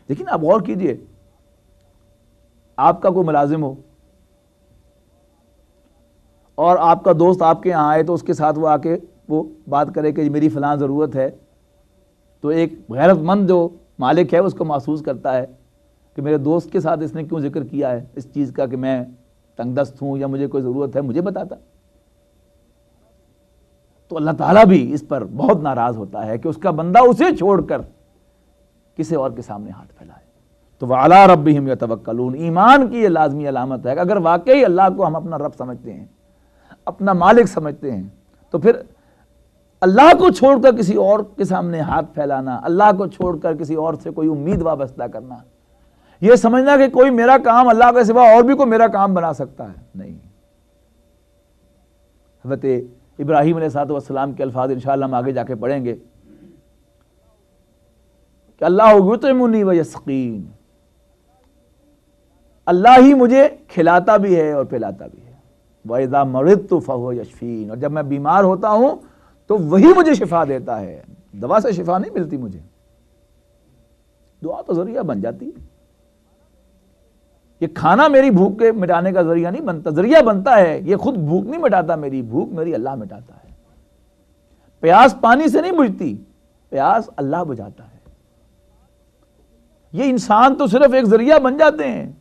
لیکن آپ غور کیجئے، آپ کا کوئی ملازم ہو اور آپ کا دوست آپ کے یہاں آئے تو اس کے ساتھ وہ آ کے وہ بات کرے کہ میری فلاں ضرورت ہے، تو ایک غیرت مند جو مالک ہے اس کو محسوس کرتا ہے کہ میرے دوست کے ساتھ اس نے کیوں ذکر کیا ہے اس چیز کا کہ میں تنگ دست ہوں یا مجھے کوئی ضرورت ہے، مجھے بتاتا۔ تو اللہ تعالیٰ بھی اس پر بہت ناراض ہوتا ہے کہ اس کا بندہ اسے چھوڑ کر کسی اور کے سامنے ہاتھ پھیلائے۔ تو وَعَلَىٰ رَبِّهِمْ يَتَوَكَّلُونَ، ایمان کی یہ لازمی علامت ہے کہ اگر واقعی اللہ کو ہم اپنا رب سمجھتے ہیں، اپنا مالک سمجھتے ہیں، تو پھر اللہ کو چھوڑ کر کسی اور کے سامنے ہاتھ پھیلانا، اللہ کو چھوڑ کر کسی اور سے کوئی امید وابستہ کرنا، یہ سمجھنا کہ کوئی میرا کام اللہ کے سوا اور بھی کوئی میرا کام بنا سکتا ہے، نہیں۔ حضرت ابراہیم علیہ السلام کے الفاظ انشاءاللہ ہم آگے جا کے پڑھیں گے کہ اللہ یطعمنی ویسقین، اللہ ہی مجھے کھلاتا بھی ہے اور پلاتا بھی ہے، وَإِذَا مَرِضْتُ فَهُوَ يَشْفِينِ، اور جب میں بیمار ہوتا ہوں تو وہی مجھے شفا دیتا ہے، دوا سے شفا نہیں ملتی مجھے، دعا تو ذریعہ بن جاتی ہے۔ یہ کھانا میری بھوک کے مٹانے کا ذریعہ نہیں بنتا، ذریعہ بنتا ہے، یہ خود بھوک نہیں مٹاتا، میری بھوک میری اللہ مٹاتا ہے۔ پیاس پانی سے نہیں بجھتی، پیاس اللہ بجھاتا ہے۔ یہ انسان تو صرف ایک ذریعہ بن جاتے ہیں،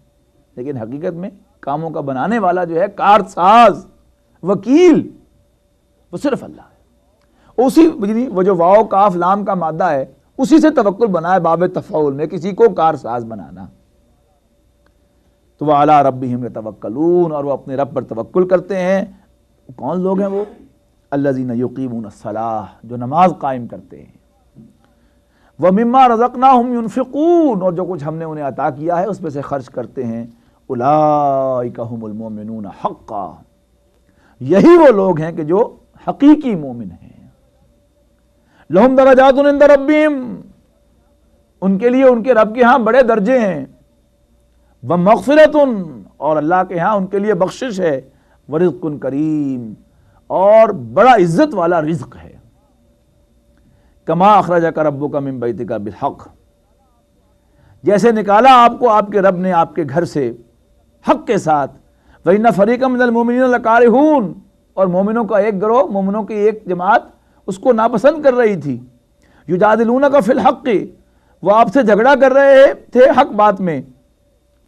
لیکن حقیقت میں کاموں کا بنانے والا جو ہے، کارساز، وکیل، وہ صرف اللہ ہے۔ اسی وہ جو واو کاف لام کا مادہ ہے، اسی سے توکل بنا ہے باب تفعول میں، کسی کو کارساز بنانا۔ تو وَعَلَىٰ رَبِّهِمْ يَتَوَكَّلُونَ، اور وہ اپنے رب پر توکل کرتے ہیں۔ کون لوگ ہیں وہ؟ الَّذِينَ يُقِيمُونَ الصَّلَاةَ، جو نماز قائم کرتے ہیں۔ وَمِمَّا رَزَقْنَاهُمْ يُنْفِقُونَ، اور جو کچھ ہم نے انہیں عطا کیا ہے اس میں سے خرچ کرتے ہیں۔ أُولَٰئِكَ هُمُ الْمُؤْمِنُونَ حَقًّا، یہی وہ لوگ ہیں کہ جو حقیقی مومن ہیں۔ لَهُمْ دَرَجَاتٌ عِندَ رَبِّهِمْ، ان کے لیے ان کے رب کے ہاں بڑے درجے ہیں۔ وَمَغْفِرَةٌ، اور اللہ کے ہاں ان کے لیے بخشش ہے۔ وَرِزْقٌ کریم، اور بڑا عزت والا رزق ہے۔ کما اخرجک ربک من بیتک بالحق، جیسے نکالا آپ کو آپ کے رب نے آپ کے گھر سے حق کے ساتھ۔ وَإِنَّ فَرِيقًا مِنَ الْمُؤْمِنِينَ لَكَارِهُونَ، اور مومنوں کا ایک گروہ، مومنوں کی ایک جماعت اس کو ناپسند کر رہی تھی۔ یجادلونک فی الحق، وہ آپ سے جھگڑا کر رہے تھے حق بات میں۔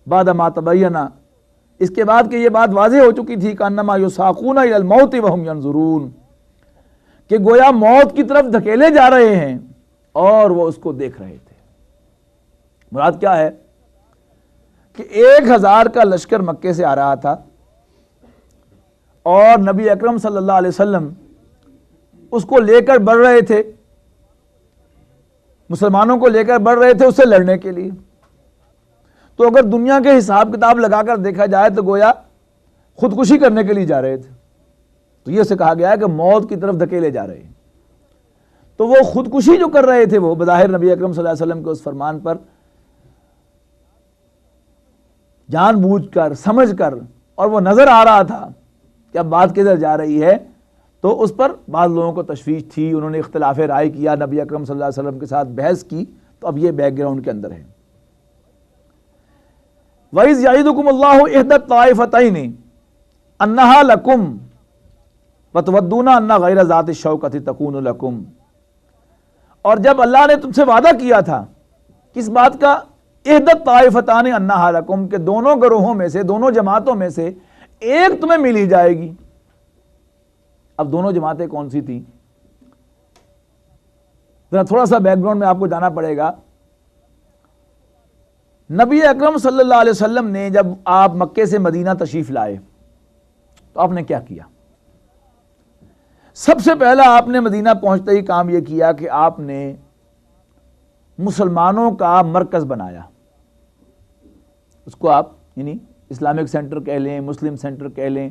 بعد ما تبین، اس کے بعد کہ یہ بات واضح ہو چکی تھی، کانما یساقون الی الموت وهم ینظرون، کہ گویا موت کی طرف دھکیلے جا رہے ہیں اور وہ اس کو دیکھ رہے تھے۔ مراد کیا ہے کہ 1000 کا لشکر مکے سے آ رہا تھا اور نبی اکرم صلی اللہ علیہ وسلم اس کو لے کر بڑھ رہے تھے، مسلمانوں کو لے کر بڑھ رہے تھے اس سے لڑنے کے لیے۔ تو اگر دنیا کے حساب کتاب لگا کر دیکھا جائے تو گویا خودکشی کرنے کے لیے جا رہے تھے۔ تو یہ سے کہا گیا ہے کہ موت کی طرف دھکیلے جا رہے ہیں۔ تو وہ خودکشی جو کر رہے تھے، وہ بظاہر نبی اکرم صلی اللہ علیہ وسلم کے اس فرمان پر جان بوجھ کر، سمجھ کر، اور وہ نظر آ رہا تھا کہ اب بات کدھر جا رہی ہے، تو اس پر بعض لوگوں کو تشویش تھی، انہوں نے اختلاف رائے کیا، نبی اکرم صلی اللہ علیہ وسلم کے ساتھ بحث کی۔ تو اب یہ بیک گراؤنڈ کے اندر ہے۔ وَإِذْ يَعِدُكُمُ اللَّهُ إِحْدَى الطَّائِفَتَيْنِ أَنَّهَا لَكُمْ وَتُوَدُّونَ أَنَّ غَيْرَ ذَاتِ الشَّوْكَةِ تَكُونُ لَكُمْ، اور جب اللہ نے تم سے وعدہ کیا تھا کس بات کا؟ اِحْدَى الطَّائِفَتَانِ أَنَّهَا لَكُمْ، کہ دونوں گروہوں میں سے، دونوں جماعتوں میں سے ایک تمہیں ملی جائے گی۔ اب دونوں جماعتیں کون سی تھیں؟ ذرا تھوڑا سا بیک گراؤنڈ میں آپ کو جانا پڑے گا۔ نبی اکرم صلی اللہ علیہ وسلم نے جب آپ مکے سے مدینہ تشریف لائے تو آپ نے کیا کیا؟ سب سے پہلا آپ نے مدینہ پہنچتے ہی کام یہ کیا کہ آپ نے مسلمانوں کا مرکز بنایا۔ اس کو آپ یعنی اسلامک سینٹر کہہ لیں، مسلم سینٹر کہہ لیں۔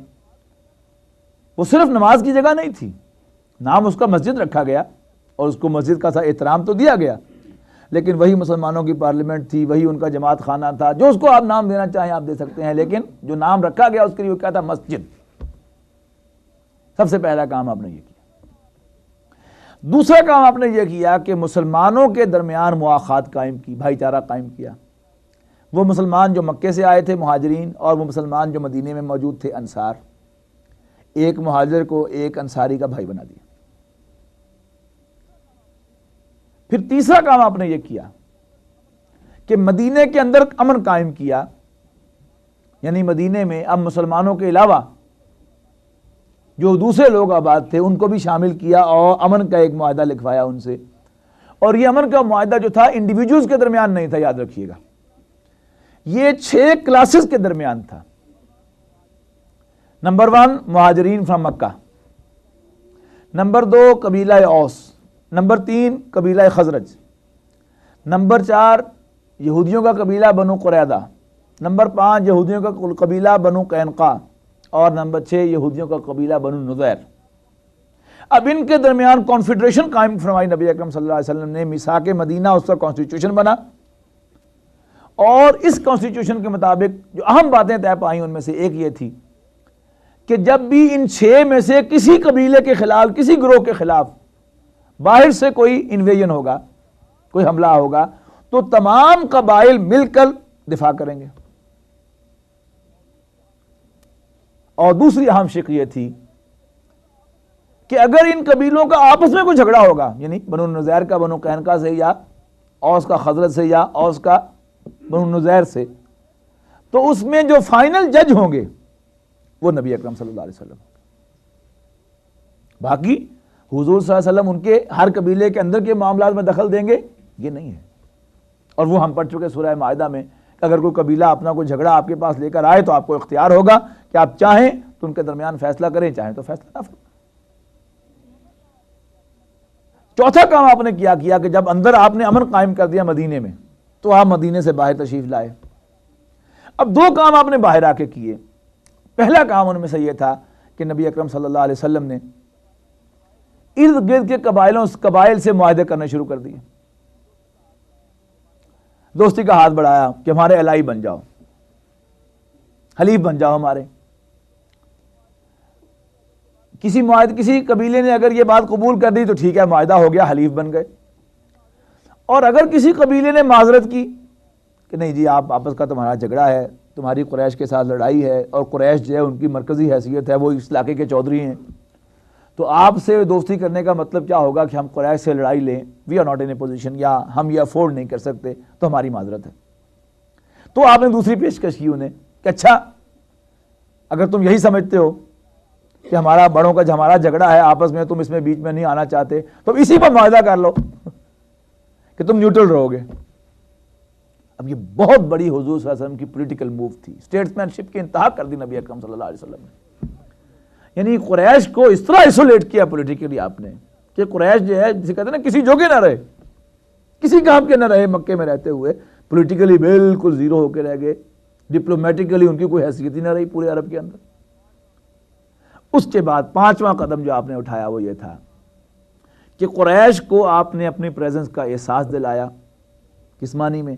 وہ صرف نماز کی جگہ نہیں تھی، نام اس کا مسجد رکھا گیا اور اس کو مسجد کا سا احترام تو دیا گیا، لیکن وہی مسلمانوں کی پارلیمنٹ تھی، وہی ان کا جماعت خانہ تھا، جو اس کو آپ نام دینا چاہیں آپ دے سکتے ہیں، لیکن جو نام رکھا گیا اس کے لیے کیا تھا؟ مسجد۔ سب سے پہلا کام آپ نے یہ کیا۔ دوسرا کام آپ نے یہ کیا کہ مسلمانوں کے درمیان مواخات قائم کی، بھائی چارہ قائم کیا۔ وہ مسلمان جو مکے سے آئے تھے مہاجرین، اور وہ مسلمان جو مدینے میں موجود تھے انصار، ایک مہاجر کو ایک انصاری کا بھائی بنا دیا۔ پھر تیسرا کام آپ نے یہ کیا کہ مدینے کے اندر امن قائم کیا، یعنی مدینے میں اب مسلمانوں کے علاوہ جو دوسرے لوگ آباد تھے ان کو بھی شامل کیا اور امن کا ایک معاہدہ لکھوایا ان سے۔ اور یہ امن کا معاہدہ جو تھا انڈیویجولز کے درمیان نہیں تھا، یاد رکھیے گا، یہ 6 کلاسز کے درمیان تھا۔ نمبر 1 مہاجرین فرام مکہ، نمبر 2 قبیلہ اوس، نمبر 3 قبیلہ خزرج، نمبر 4 یہودیوں کا قبیلہ بنو قریظہ، نمبر 5 یہودیوں کا قبیلہ بنو قینقاع، اور نمبر 6 یہودیوں کا قبیلہ بنو نذیر۔ اب ان کے درمیان کانفیڈریشن قائم فرمائی نبی اکرم صلی اللہ علیہ وسلم نے، میثاق مدینہ اس کا کانسٹیٹیوشن بنا، اور اس کانسٹیٹیوشن کے مطابق جو اہم باتیں طے پائیں ان میں سے ایک یہ تھی کہ جب بھی ان 6 میں سے کسی قبیلے کے خلاف، کسی گروہ کے خلاف باہر سے کوئی انویژن ہوگا، کوئی حملہ ہوگا، تو تمام قبائل مل کر دفاع کریں گے۔ اور دوسری اہم شق یہ تھی کہ اگر ان قبیلوں کا آپس میں کوئی جھگڑا ہوگا، یعنی بنو نذیر کا بنو قینقاع سے، یا اوس کا خزرج سے، یا اوس کا بنو نذیر سے، تو اس میں جو فائنل جج ہوں گے وہ نبی اکرم صلی اللہ علیہ وسلم۔ باقی حضور صلی اللہ علیہ وسلم ان کے ہر قبیلے کے اندر کے معاملات میں دخل دیں گے، یہ نہیں ہے۔ اور وہ ہم پڑھ چکے سورہ مائدہ میں کہ اگر کوئی قبیلہ اپنا کوئی جھگڑا آپ کے پاس لے کر آئے تو آپ کو اختیار ہوگا کہ آپ چاہیں تو ان کے درمیان فیصلہ کریں، چاہیں تو فیصلہ نہ فرمائیں۔ چوتھا کام آپ نے کیا کہ جب اندر آپ نے امن قائم کر دیا مدینے میں، تو آپ مدینے سے باہر تشریف لائے۔ اب 2 کام آپ نے باہر آ کے کیے۔ پہلا کام ان میں سے یہ تھا کہ نبی اکرم صلی اللہ علیہ وسلم نے ارد گرد کے قبائل سے معاہدے کرنے شروع کر دیے، دوستی کا ہاتھ بڑھایا کہ ہمارے الائی بن جاؤ، حلیف بن جاؤ ہمارے۔ کسی قبیلے نے اگر یہ بات قبول کر دی تو ٹھیک ہے، معاہدہ ہو گیا، حلیف بن گئے۔ اور اگر کسی قبیلے نے معذرت کی کہ نہیں جی آپ آپس کا تمہارا جھگڑا ہے، تمہاری قریش کے ساتھ لڑائی ہے، اور قریش جو ہے ان کی مرکزی حیثیت ہے، وہ اس علاقے کے چودھری ہیں، تو آپ سے دوستی کرنے کا مطلب کیا ہوگا کہ ہم قریش سے لڑائی لیں، we are not in a position, یا ہم یہ افورڈ نہیں کر سکتے، تو ہماری معذرت ہے۔ تو آپ نے دوسری پیشکش کی انہیں کہ اچھا اگر تم یہی سمجھتے ہو کہ ہمارا بڑوں کا ہمارا جھگڑا ہے آپس میں، تم اس میں بیچ میں نہیں آنا چاہتے، تو اسی پر معاہدہ کر لو کہ تم نیوٹرل رہو گے۔ اب یہ بہت بڑی حضور صلی اللہ علیہ وسلم کی پولیٹیکل موو تھی، اسٹیٹسمین شپ کی انتہا کر دی نبی اکرم صلی اللہ علیہ وسلم نے۔ یعنی قریش کو اس طرح ایسولیٹ کیا پولیٹیکلی آپ نے کہ قریش جو ہے جسے کہتے ہیں نا کسی جوگے نہ رہے، کسی کام کے نہ رہے، مکے میں رہتے ہوئے پولیٹیکلی بالکل زیرو ہو کے رہ گئے، ڈپلومیٹیکلی ان کی کوئی حیثیت ہی نہ رہی پورے عرب کے اندر۔ اس کے بعد 5واں قدم جو آپ نے اٹھایا وہ یہ تھا کہ قریش کو آپ نے اپنی پریزنس کا احساس دلایا۔ کس معنی میں؟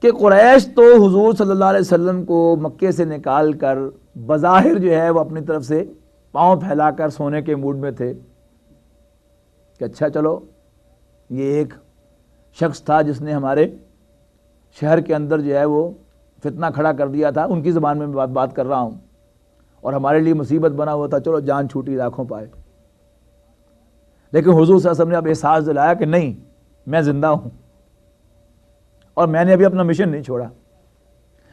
کہ قریش تو حضور صلی اللہ علیہ وسلم کو مکے سے نکال کر بظاہر جو ہے وہ اپنی طرف سے پاؤں پھیلا کر سونے کے موڈ میں تھے کہ اچھا چلو یہ ایک شخص تھا جس نے ہمارے شہر کے اندر جو ہے وہ فتنہ کھڑا کر دیا تھا، ان کی زبان میں بات کر رہا ہوں، اور ہمارے لیے مصیبت بنا ہوا تھا، چلو جان چھوٹی لاکھوں پائے۔ لیکن حضور صلی اللہ علیہ وسلم نے اب احساس دلایا کہ نہیں، میں زندہ ہوں اور میں نے ابھی اپنا مشن نہیں چھوڑا۔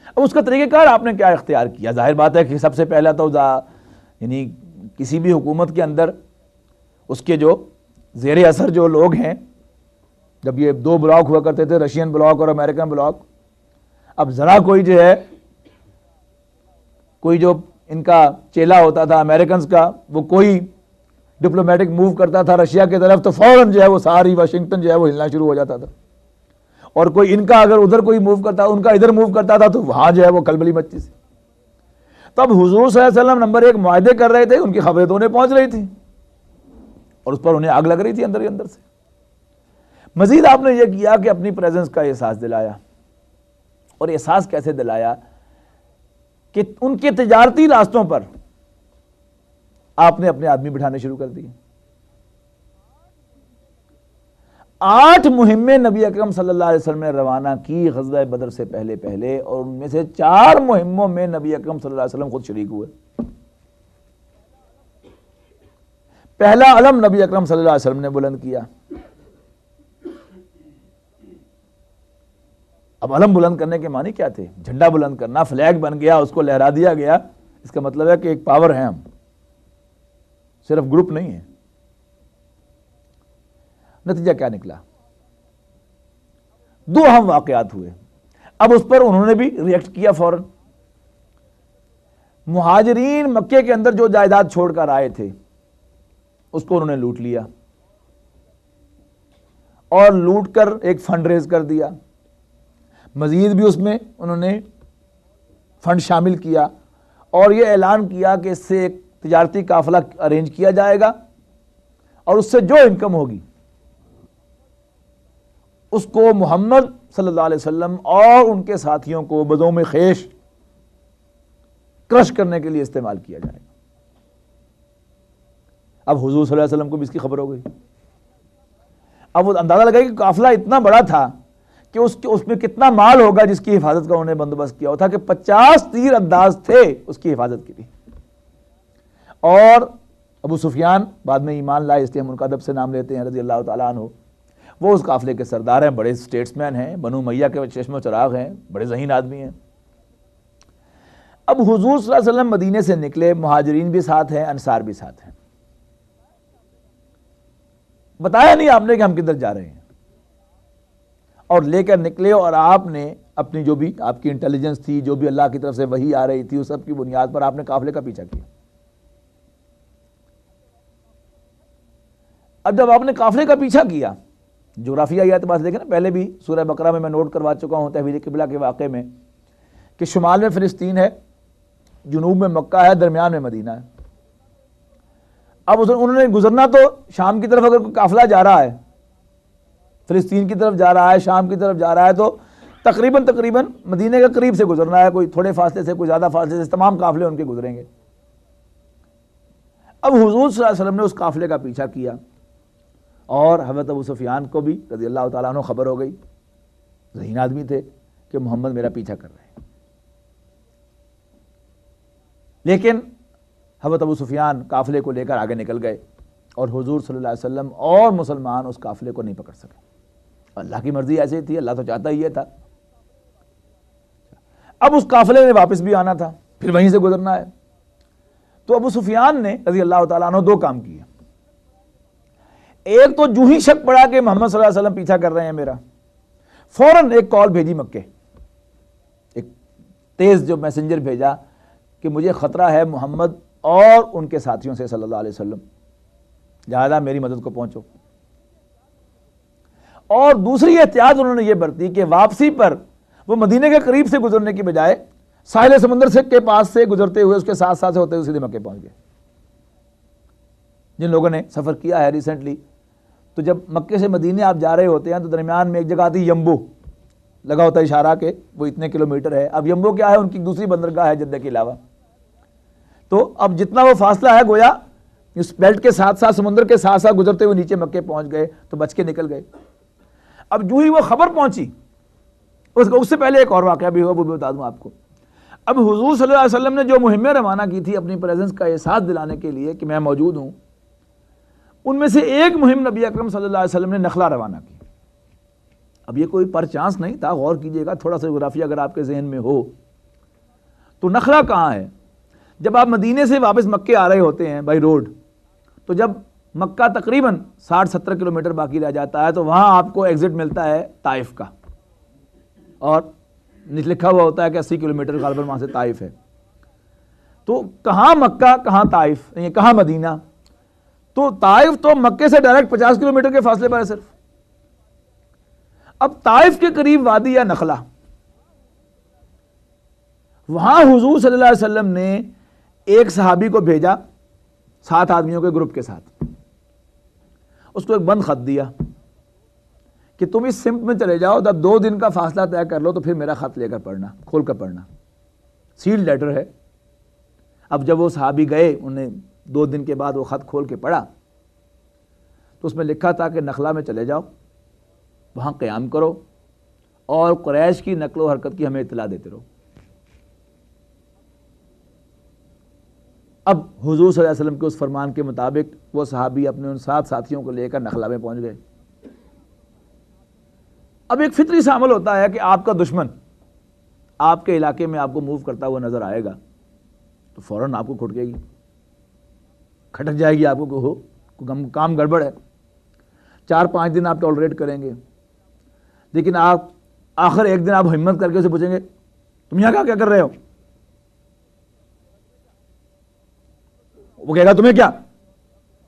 اب اس کا طریقہ کار آپ نے کیا اختیار کیا؟ ظاہر بات ہے کہ سب سے پہلا تو یعنی کسی بھی حکومت کے اندر اس کے جو زیر اثر جو لوگ ہیں، جب یہ 2 بلاک ہوا کرتے تھے، رشین بلاک اور امریکن بلاک، اب ذرا کوئی جو ہے کوئی جو ان کا چیلا ہوتا تھا امریکنز کا، وہ کوئی ڈپلومیٹک موو کرتا تھا رشیا کی طرف، تو فوراً جو ہے وہ ساری واشنگٹن جو ہے وہ ہلنا شروع ہو جاتا تھا، اور کوئی ان کا اگر ادھر کوئی موو کرتا، ان کا ادھر موو کرتا تھا، تو وہاں جو ہے وہ کلبلی مچی سی۔ تب حضور صلی اللہ علیہ وسلم نمبر 1 معاہدے کر رہے تھے، ان کی خبریں تو انہیں پہنچ رہی تھی اور اس پر انہیں آگ لگ رہی تھی اندر ہی اندر سے۔ مزید آپ نے یہ کیا کہ اپنی پریزنس کا احساس دلایا، اور احساس کیسے دلایا کہ ان کے تجارتی راستوں پر آپ نے اپنے آدمی بٹھانے شروع کر دیے۔ 8 مہمیں نبی اکرم صلی اللہ علیہ وسلم نے روانہ کی غزوہ بدر سے پہلے اور ان میں سے 4 مہموں میں نبی اکرم صلی اللہ علیہ وسلم خود شریک ہوئے. پہلا علم نبی اکرم صلی اللہ علیہ وسلم نے بلند کیا. اب علم بلند کرنے کے معنی کیا تھے؟ جھنڈا بلند کرنا، فلیگ بن گیا، اس کو لہرا دیا گیا. اس کا مطلب ہے کہ ایک پاور ہے، ہم صرف گروپ نہیں ہے. نتیجہ کیا نکلا؟ 2 اہم واقعات ہوئے. اب اس پر انہوں نے بھی ریئیکٹ کیا فوراً. مہاجرین مکے کے اندر جو جائیداد چھوڑ کر آئے تھے اس کو انہوں نے لوٹ لیا اور لوٹ کر ایک فنڈ ریز کر دیا. مزید بھی اس میں انہوں نے فنڈ شامل کیا اور یہ اعلان کیا کہ اس سے ایک تجارتی قافلہ ارینج کیا جائے گا اور اس سے جو انکم ہوگی اس کو محمد صلی اللہ علیہ وسلم اور ان کے ساتھیوں کو بزوم خیش کرش کرنے کے لیے استعمال کیا جائے گا. اب حضور صلی اللہ علیہ وسلم کو بھی اس کی خبر ہو گئی. اب وہ اندازہ لگا کہ قافلہ اتنا بڑا تھا کہ اس میں کتنا مال ہوگا جس کی حفاظت کا انہوں نے بندوبست کیا. وہ تھا کہ 50 تیر انداز تھے اس کی حفاظت کے لیے. اور ابو سفیان بعد میں ایمان لائے، اس لیے ہم ان کا ادب سے نام لیتے ہیں رضی اللہ تعالیٰ عنہ. وہ اس قافلے کے سردار ہیں، بڑے اسٹیٹس مین ہیں، بنو امیہ کے چشم و چراغ ہیں، بڑے ذہین آدمی ہیں. اب حضور صلی اللہ علیہ وسلم مدینے سے نکلے، مہاجرین بھی ساتھ ہیں، انصار بھی ساتھ ہیں. بتایا نہیں آپ نے کہ ہم کدھر جا رہے ہیں، اور لے کر نکلے. اور آپ نے اپنی جو بھی آپ کی انٹیلیجنس تھی، جو بھی اللہ کی طرف سے وحی آ رہی تھی، اس سب کی بنیاد پر آپ نے قافلے کا پیچھا کیا. اب جب آپ نے قافلے کا پیچھا کیا، جغرافیائی اعتبار سے دیکھیں نا، پہلے بھی سورہ بقرہ میں نوٹ کروا چکا ہوں تحویل قبلہ کے واقعے میں کہ شمال میں فلسطین ہے، جنوب میں مکہ ہے، درمیان میں مدینہ ہے. اب انہوں نے گزرنا تو شام کی طرف، اگر کوئی قافلہ جا رہا ہے، فلسطین کی طرف جا رہا ہے، شام کی طرف جا رہا ہے، تو تقریباً مدینے کے قریب سے گزرنا ہے، کوئی تھوڑے فاصلے سے، کوئی زیادہ فاصلے سے، تمام قافلے ان کے گزریں گے. اب حضور صلی اللہ علیہ وسلم نے اس قافلے کا پیچھا کیا اور حضرت ابو سفیان کو بھی رضی اللہ تعالیٰ عنہ خبر ہو گئی، ذہین آدمی تھے، کہ محمد میرا پیچھا کر رہے ہیں. لیکن حضرت ابو سفیان قافلے کو لے کر آگے نکل گئے اور حضور صلی اللہ علیہ وسلم اور مسلمان اس قافلے کو نہیں پکڑ سکے. اللہ کی مرضی ایسے تھی، اللہ تو چاہتا ہی یہ تھا. اب اس قافلے میں واپس بھی آنا تھا، پھر وہیں سے گزرنا ہے. تو ابو سفیان نے رضی اللہ تعالیٰ عنہ 2 کام کیے. ایک تو جو ہی شک پڑا کہ محمد صلی اللہ علیہ وسلم پیچھا کر رہے ہیں میرا، فوراً ایک کال بھیجی مکے، ایک تیز جو میسنجر بھیجا کہ مجھے خطرہ ہے محمد اور ان کے ساتھیوں سے صلی اللہ علیہ وسلم، لہذا میری مدد کو پہنچو. اور دوسری احتیاط انہوں نے یہ برتی کہ واپسی پر وہ مدینے کے قریب سے گزرنے کی بجائے ساحل سمندر سے کے پاس سے گزرتے ہوئے اس کے ساتھ سے ہوتے ہوئے سیدھے مکے پہنچ گئے. جن لوگوں نے سفر کیا ہے ریسنٹلی، تو جب مکے سے مدینے آپ جا رہے ہوتے ہیں تو درمیان میں ایک جگہ آتی یمبو، لگا ہوتا ہے اشارہ کہ وہ اتنے کلومیٹر ہے. اب یمبو کیا ہے؟ ان کی دوسری بندرگاہ ہے جدہ کے علاوہ. تو اب جتنا وہ فاصلہ ہے گویا اس بیلٹ کے ساتھ ساتھ، سمندر کے ساتھ ساتھ گزرتے ہوئے نیچے مکے پہنچ گئے تو بچ کے نکل گئے. اب جو ہی وہ خبر پہنچی، اس سے پہلے ایک اور واقعہ بھی ہوا، وہ بھی بتا دوں آپ کو. اب حضور صلی اللہ علیہ وسلم نے جو مہمیں روانہ کی تھی اپنی پریزنس کا احساس دلانے کے لیے کہ میں موجود ہوں، ان میں سے ایک مہم نبی اکرم صلی اللہ علیہ وسلم نے نخلا روانہ کی. اب یہ کوئی پر چانس نہیں تھا، غور کیجئے گا تھوڑا سا جغرافیہ اگر آپ کے ذہن میں ہو تو. نخلا کہاں ہے؟ جب آپ مدینے سے واپس مکے آ رہے ہوتے ہیں بائی روڈ، تو جب مکہ تقریباً 60-70 کلومیٹر باقی رہ جاتا ہے تو وہاں آپ کو ایگزٹ ملتا ہے طائف کا، اور لکھا ہوا ہوتا ہے کہ 80 کلومیٹر غالباً وہاں سے طائف ہے. تو کہاں مکہ، کہاں طائف، کہاں مدینہ؟ تو طائف تو مکے سے ڈائریکٹ 50 کلومیٹر کے فاصلے پر ہے صرف. اب طائف کے قریب وادی یا نخلا، وہاں حضور صلی اللہ علیہ وسلم نے ایک صحابی کو بھیجا 7 آدمیوں کے گروپ کے ساتھ. اس کو ایک بند خط دیا کہ تم اس سمت میں چلے جاؤ، جب 2 دن کا فاصلہ طے کر لو تو پھر میرا خط لے کر پڑھنا، کھول کر پڑھنا. سیلڈ لیٹر ہے. اب جب وہ صحابی گئے، انہیں 2 دن کے بعد وہ خط کھول کے پڑھا تو اس میں لکھا تھا کہ نخلا میں چلے جاؤ وہاں قیام کرو اور قریش کی نقل و حرکت کی ہمیں اطلاع دیتے رہو۔ اب حضور صلی اللہ علیہ وسلم کے اس فرمان کے مطابق وہ صحابی اپنے ان 7 ساتھیوں کو لے کر نخلا میں پہنچ گئے۔ اب ایک فطری سا عمل ہوتا ہے کہ آپ کا دشمن آپ کے علاقے میں آپ کو موو کرتا ہوا نظر آئے گا تو فوراً آپ کو کھٹکے گی، کھٹک جائے گی آپ کو کہ ہو کام گڑبڑ ہے۔ 4-5 دن آپ ٹالریٹ کریں گے، لیکن آپ آخر ایک دن آپ ہمت کر کے اسے پوچھیں گے تم یہاں کیا کر رہے ہو؟ وہ کہے گا تمہیں کیا،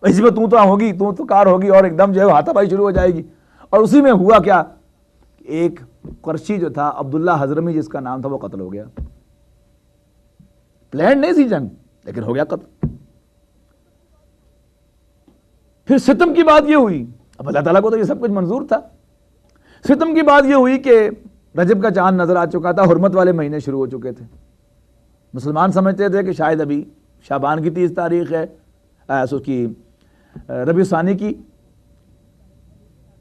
اسی پہ تو ہوگی، تو کار ہوگی، اور ایک دم جو ہے ہاتھا پائی شروع ہو جائے گی۔ اور اسی میں ہوا کیا، ایک قرشی جو تھا عبداللہ حضرمی جس کا نام تھا وہ قتل ہو گیا۔ پلان نہیں تھی جنگ، لیکن ہو گیا قتل۔ پھر ستم کی بات یہ ہوئی، اب اللہ تعالیٰ کو تو یہ سب کچھ منظور تھا۔ ستم کی بات یہ ہوئی کہ رجب کا چاند نظر آ چکا تھا، حرمت والے مہینے شروع ہو چکے تھے۔ مسلمان سمجھتے تھے کہ شاید ابھی شعبان کی 30 تاریخ ہے، اس کی ربیع ثانی کی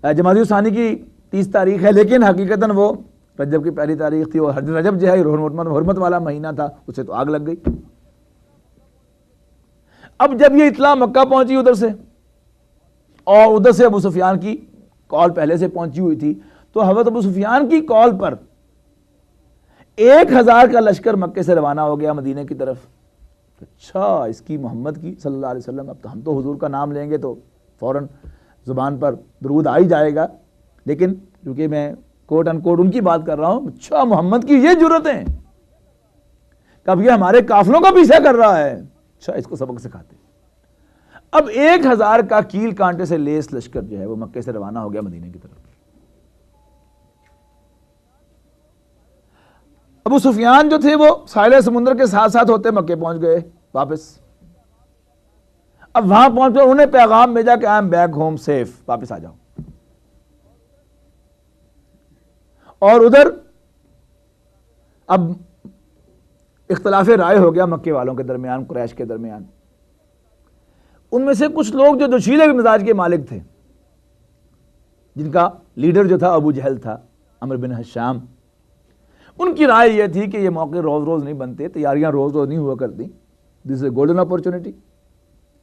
جمادی ثانی کی 30 تاریخ ہے، لیکن حقیقتاً وہ رجب کی پہلی تاریخ تھی، اور رجب جو ہے حرمت والا مہینہ تھا، اسے تو آگ لگ گئی۔ اب جب یہ اطلاع مکہ پہنچی ادھر سے، اور ادھر سے ابو سفیان کی کال پہلے سے پہنچی ہوئی تھی، تو حضرت ابو سفیان کی کال پر 1000 کا لشکر مکے سے روانہ ہو گیا مدینے کی طرف۔ اچھا، اس کی محمد کی صلی اللہ علیہ وسلم، اب تو ہم تو حضور کا نام لیں گے تو فوراً زبان پر درود آ ہی جائے گا، لیکن کیونکہ میں کوٹ ان کوٹ ان کی بات کر رہا ہوں، اچھا محمد کی یہ جرتیں، کب یہ ہمارے قافلوں کا پیچھا کر رہا ہے، اچھا اس کو سبق سکھاتے۔ اب 1000 کا کیل کانٹے سے لیس لشکر جو ہے وہ مکے سے روانہ ہو گیا مدینے کی طرف۔ ابو سفیان جو تھے وہ ساحل سمندر کے ساتھ ساتھ ہوتے مکے پہنچ گئے واپس۔ اب وہاں پہنچ کر انہوں نے پیغام بھیجا کہ I am back home safe, واپس آ جاؤ۔ اور ادھر اب اختلاف رائے ہو گیا مکے والوں کے درمیان، قریش کے درمیان۔ ان میں سے کچھ لوگ جو جوشیلے مزاج کے مالک تھے، جن کا لیڈر جو تھا ابو جہل تھا، عمرو بن حشام، ان کی رائے یہ تھی کہ یہ موقع روز روز نہیں بنتے، تیاریاں روز روز نہیں ہوا کرتی، دس از اے گولڈن اپورچونٹی،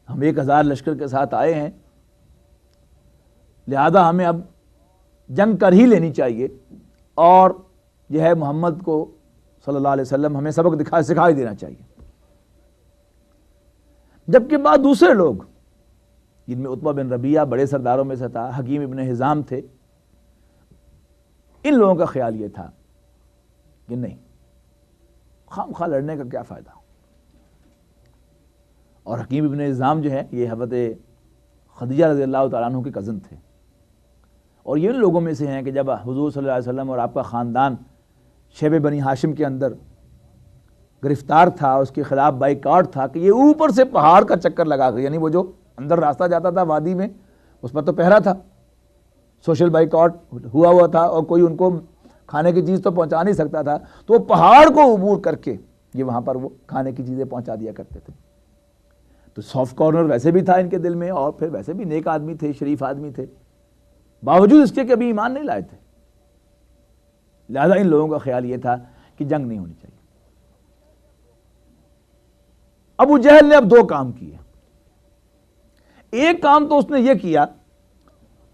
ہم 1000 لشکر کے ساتھ آئے ہیں، لہذا ہمیں اب جنگ کر ہی لینی چاہیے، اور یہ ہے محمد کو صلی اللہ علیہ وسلم ہمیں سبق سکھا ہی دینا چاہیے۔ جبکہ بعد دوسرے لوگ، جن میں عتبہ بن ربیعہ بڑے سرداروں میں سے تھا، حکیم ابن حزام تھے، ان لوگوں کا خیال یہ تھا کہ نہیں، خام خواہ لڑنے کا کیا فائدہ۔ اور حکیم ابن حزام جو ہے یہ حضرت خدیجہ رضی اللہ تعالیٰ عنہ کے کزن تھے، اور یہ ان لوگوں میں سے ہیں کہ جب حضور صلی اللہ علیہ وسلم اور آپ کا خاندان شیب بنی ہاشم کے اندر گرفتار تھا، اس کے خلاف بائیکاٹ تھا کہ یہ اوپر سے پہاڑ کا چکر لگا کر، یعنی وہ جو اندر راستہ جاتا تھا وادی میں اس پر تو پہرا تھا، سوشل بائیکاٹ ہوا تھا، اور کوئی ان کو کھانے کی چیز تو پہنچا نہیں سکتا تھا، تو وہ پہاڑ کو عبور کر کے یہ وہاں پر وہ کھانے کی چیزیں پہنچا دیا کرتے تھے۔ تو سافٹ کارنر ویسے بھی تھا ان کے دل میں، اور پھر ویسے بھی نیک آدمی تھے، شریف آدمی تھے، باوجود اس کے کہ ابھی ایمان نہیں لائے تھے، لہذا ان لوگوں کا خیال یہ تھا کہ جنگ نہیں ہونی چاہیے۔ ابو جہل نے اب 2 کام کیے۔ ایک کام تو اس نے یہ کیا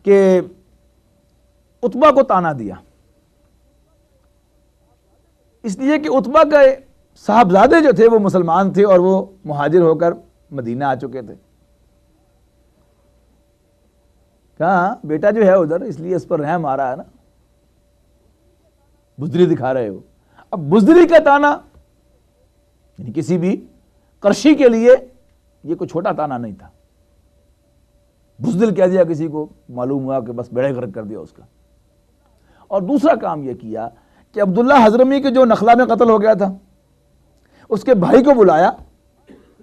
کہ عتبہ کو تانا دیا، اس لیے کہ عتبہ کے صاحبزادے جو تھے وہ مسلمان تھے، اور وہ مہاجر ہو کر مدینہ آ چکے تھے۔ کہاں بیٹا جو ہے ادھر، اس لیے اس پر رحم آ رہا ہے نا، بزدلی دکھا رہے ہو۔ اب بزدلی کا تانا یعنی کسی بھی قرشی کے لیے یہ کوئی چھوٹا تانا نہیں تھا، بزدل کہہ دیا کسی کو، معلوم ہوا کہ بس بیڑے غرق کر دیا اس کا۔ اور دوسرا کام یہ کیا کہ عبداللہ حضرمی کے جو نخلا میں قتل ہو گیا تھا، اس کے بھائی کو بلایا،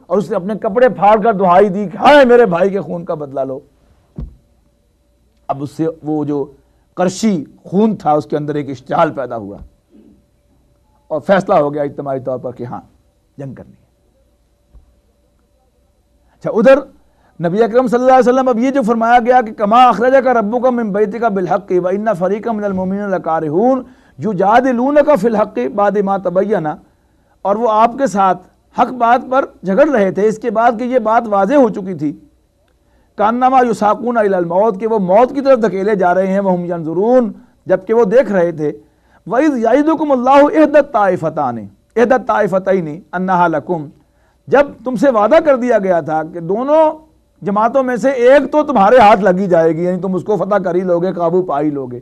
اور اس نے اپنے کپڑے پھاڑ کر دہائی دی کہ ہائے میرے بھائی کے خون کا بدلہ لو۔ اب اس سے وہ جو قرشی خون تھا اس کے اندر ایک اشتعال پیدا ہوا، اور فیصلہ ہو گیا اجتماعی طور پر کہ ہاں جنگ کرنی ہے۔ اچھا، ادھر نبی اکرم صلی اللہ علیہ وسلم اب یہ جو فرمایا گیا کہ کما اخرجک ربک من بیتک بالحق وان فریقا من المؤمنین لکارہون یجادلونک فی الحق بعد ما تبین، اور وہ آپ کے ساتھ حق بات پر جھگڑ رہے تھے اس کے بعد کہ یہ بات واضح ہو چکی تھی، کانما یساقون الی الموت، کہ وہ موت کی طرف دھکیلے جا رہے ہیں، وہم ینظرون، جبکہ وہ دیکھ رہے تھے، وَإِذْ يَعِدُكُمُ اللَّهُ إِحْدَى الطَّائِفَتَيْنِ أَنَّهَا لَكُمْ، جب تم سے وعدہ کر دیا گیا تھا کہ دونوں جماعتوں میں سے ایک تو تمہارے ہاتھ لگی جائے گی، یعنی تم اس کو فتح کر ہی لوگے، قابو پا ہی لوگے۔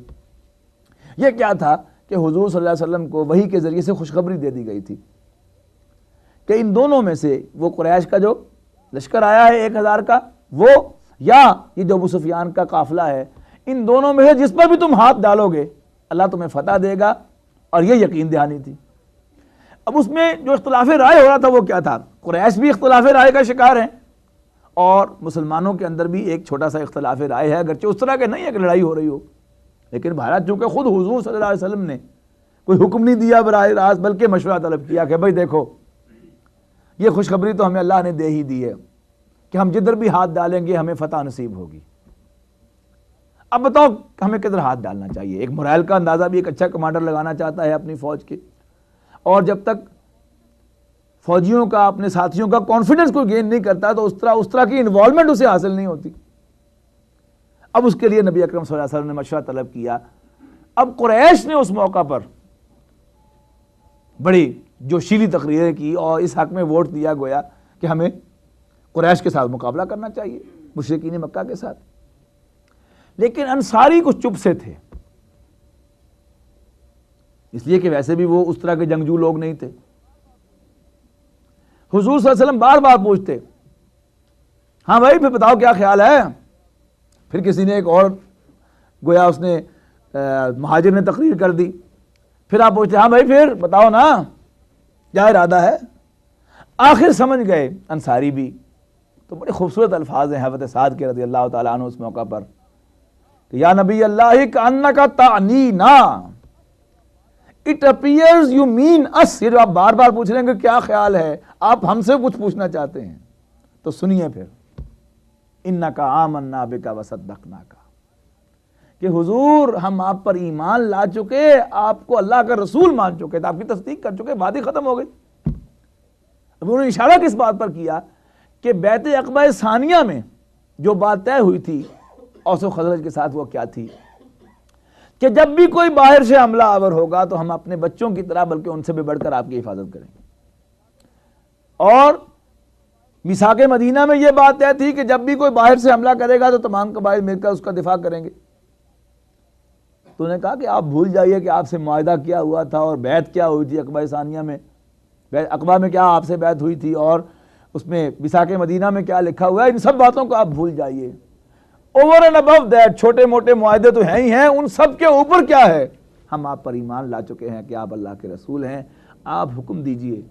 یہ کیا تھا کہ حضور صلی اللہ علیہ وسلم کو وحی کے ذریعے سے خوشخبری دے دی گئی تھی کہ ان دونوں میں سے وہ قریش کا جو لشکر آیا ہے 1000 کا، وہ یا یہ جو ابو سفیان کا قافلہ ہے، ان دونوں میں سے جس پر بھی تم ہاتھ ڈالو گے اللہ تمہیں فتح دے گا، اور یہ یقین دہانی تھی۔ اب اس میں جو اختلاف رائے ہو رہا تھا وہ کیا تھا؟ قریش بھی اختلاف رائے کا شکار ہیں، اور مسلمانوں کے اندر بھی ایک چھوٹا سا اختلاف رائے ہے، اگرچہ اس طرح کے نہیں ہے کہ لڑائی ہو رہی ہو، لیکن بھارت چونکہ خود حضور صلی اللہ علیہ وسلم نے کوئی حکم نہیں دیا براہ راست، بلکہ مشورہ طلب کیا کہ بھائی دیکھو یہ خوشخبری تو ہمیں اللہ نے دے ہی دی ہے کہ ہم جدھر بھی ہاتھ ڈالیں گے ہمیں فتح نصیب ہوگی، اب بتاؤ ہمیں کدھر ہاتھ ڈالنا چاہیے۔ ایک morale کا اندازہ بھی ایک اچھا کمانڈر لگانا چاہتا ہے اپنی فوج کے، اور جب تک فوجیوں کا اپنے ساتھیوں کا کانفیڈنس کوئی گین نہیں کرتا تو اس طرح کی انوالومنٹ اسے حاصل نہیں ہوتی۔ اب اس کے لیے نبی اکرم صلی اللہ علیہ وسلم نے مشورہ طلب کیا۔ اب قریش نے اس موقع پر بڑی جوشیلی تقریریں کی اور اس حق میں ووٹ دیا گویا کہ ہمیں قریش کے ساتھ مقابلہ کرنا چاہیے، مشرکین مکہ کے ساتھ، لیکن انصاری کچھ چپ سے تھے، اس لیے کہ ویسے بھی وہ اس طرح کے جنگجو لوگ نہیں تھے۔ حضور صلی اللہ علیہ وسلم بار بار پوچھتے، ہاں بھائی پھر بتاؤ کیا خیال ہے؟ پھر کسی نے ایک اور گویا اس نے مہاجر نے تقریر کر دی، پھر آپ پوچھتے ہاں بھائی پھر بتاؤ نا کیا ارادہ ہے؟ آخر سمجھ گئے انصاری بھی، تو بڑے خوبصورت الفاظ ہیں حضرت سعد کے رضی اللہ تعالیٰ عنہ اس موقع پر کہ یا نبی اللہ کأنک تعنینا، اٹ اپیئرز یو مین اس، یہ جو آپ بار بار پوچھ رہے ہیں کہ کیا خیال ہے، آپ ہم سے کچھ پوچھنا چاہتے ہیں، تو سنیے پھر انک آمنا بک وصدقناک، کہ حضور ہم آپ پر ایمان لا چکے، آپ کو اللہ کا رسول مان چکے تھے، آپ کی تصدیق کر چکے، بات ہی ختم ہو گئی۔ اب انہوں نے اشارہ کس بات پر کیا کہ بیعت عقبہ ثانیہ میں جو بات طے ہوئی تھی اوس و خزرج کے ساتھ، وہ کیا تھی کہ جب بھی کوئی باہر سے حملہ آور ہوگا تو ہم اپنے بچوں کی طرح بلکہ ان سے بھی بڑھ کر آپ کی حفاظت کریں گے، اور میثاق مدینہ میں یہ بات طے تھی کہ جب بھی کوئی باہر سے حملہ کرے گا تو تمام قبائل مل کر اس کا دفاع کریں گے۔ تو نے کہا کہ آپ بھول جائیے کہ آپ سے معاہدہ کیا ہوا تھا اور بیعت کیا ہوئی تھی عقبہ ثانیہ میں، عقبہ میں کیا آپ سے بیعت ہوئی تھی اور اس میں میثاق مدینہ میں کیا لکھا ہوا ہے، ان سب باتوں کو آپ بھول جائیے۔ اوور اینڈ ابو دیٹ چھوٹے موٹے معاہدے تو ہیں ہی ہیں، ان سب کے اوپر کیا ہے، ہم آپ پر ایمان لا چکے ہیں کہ آپ اللہ کے رسول ہیں، آپ حکم دیجئے،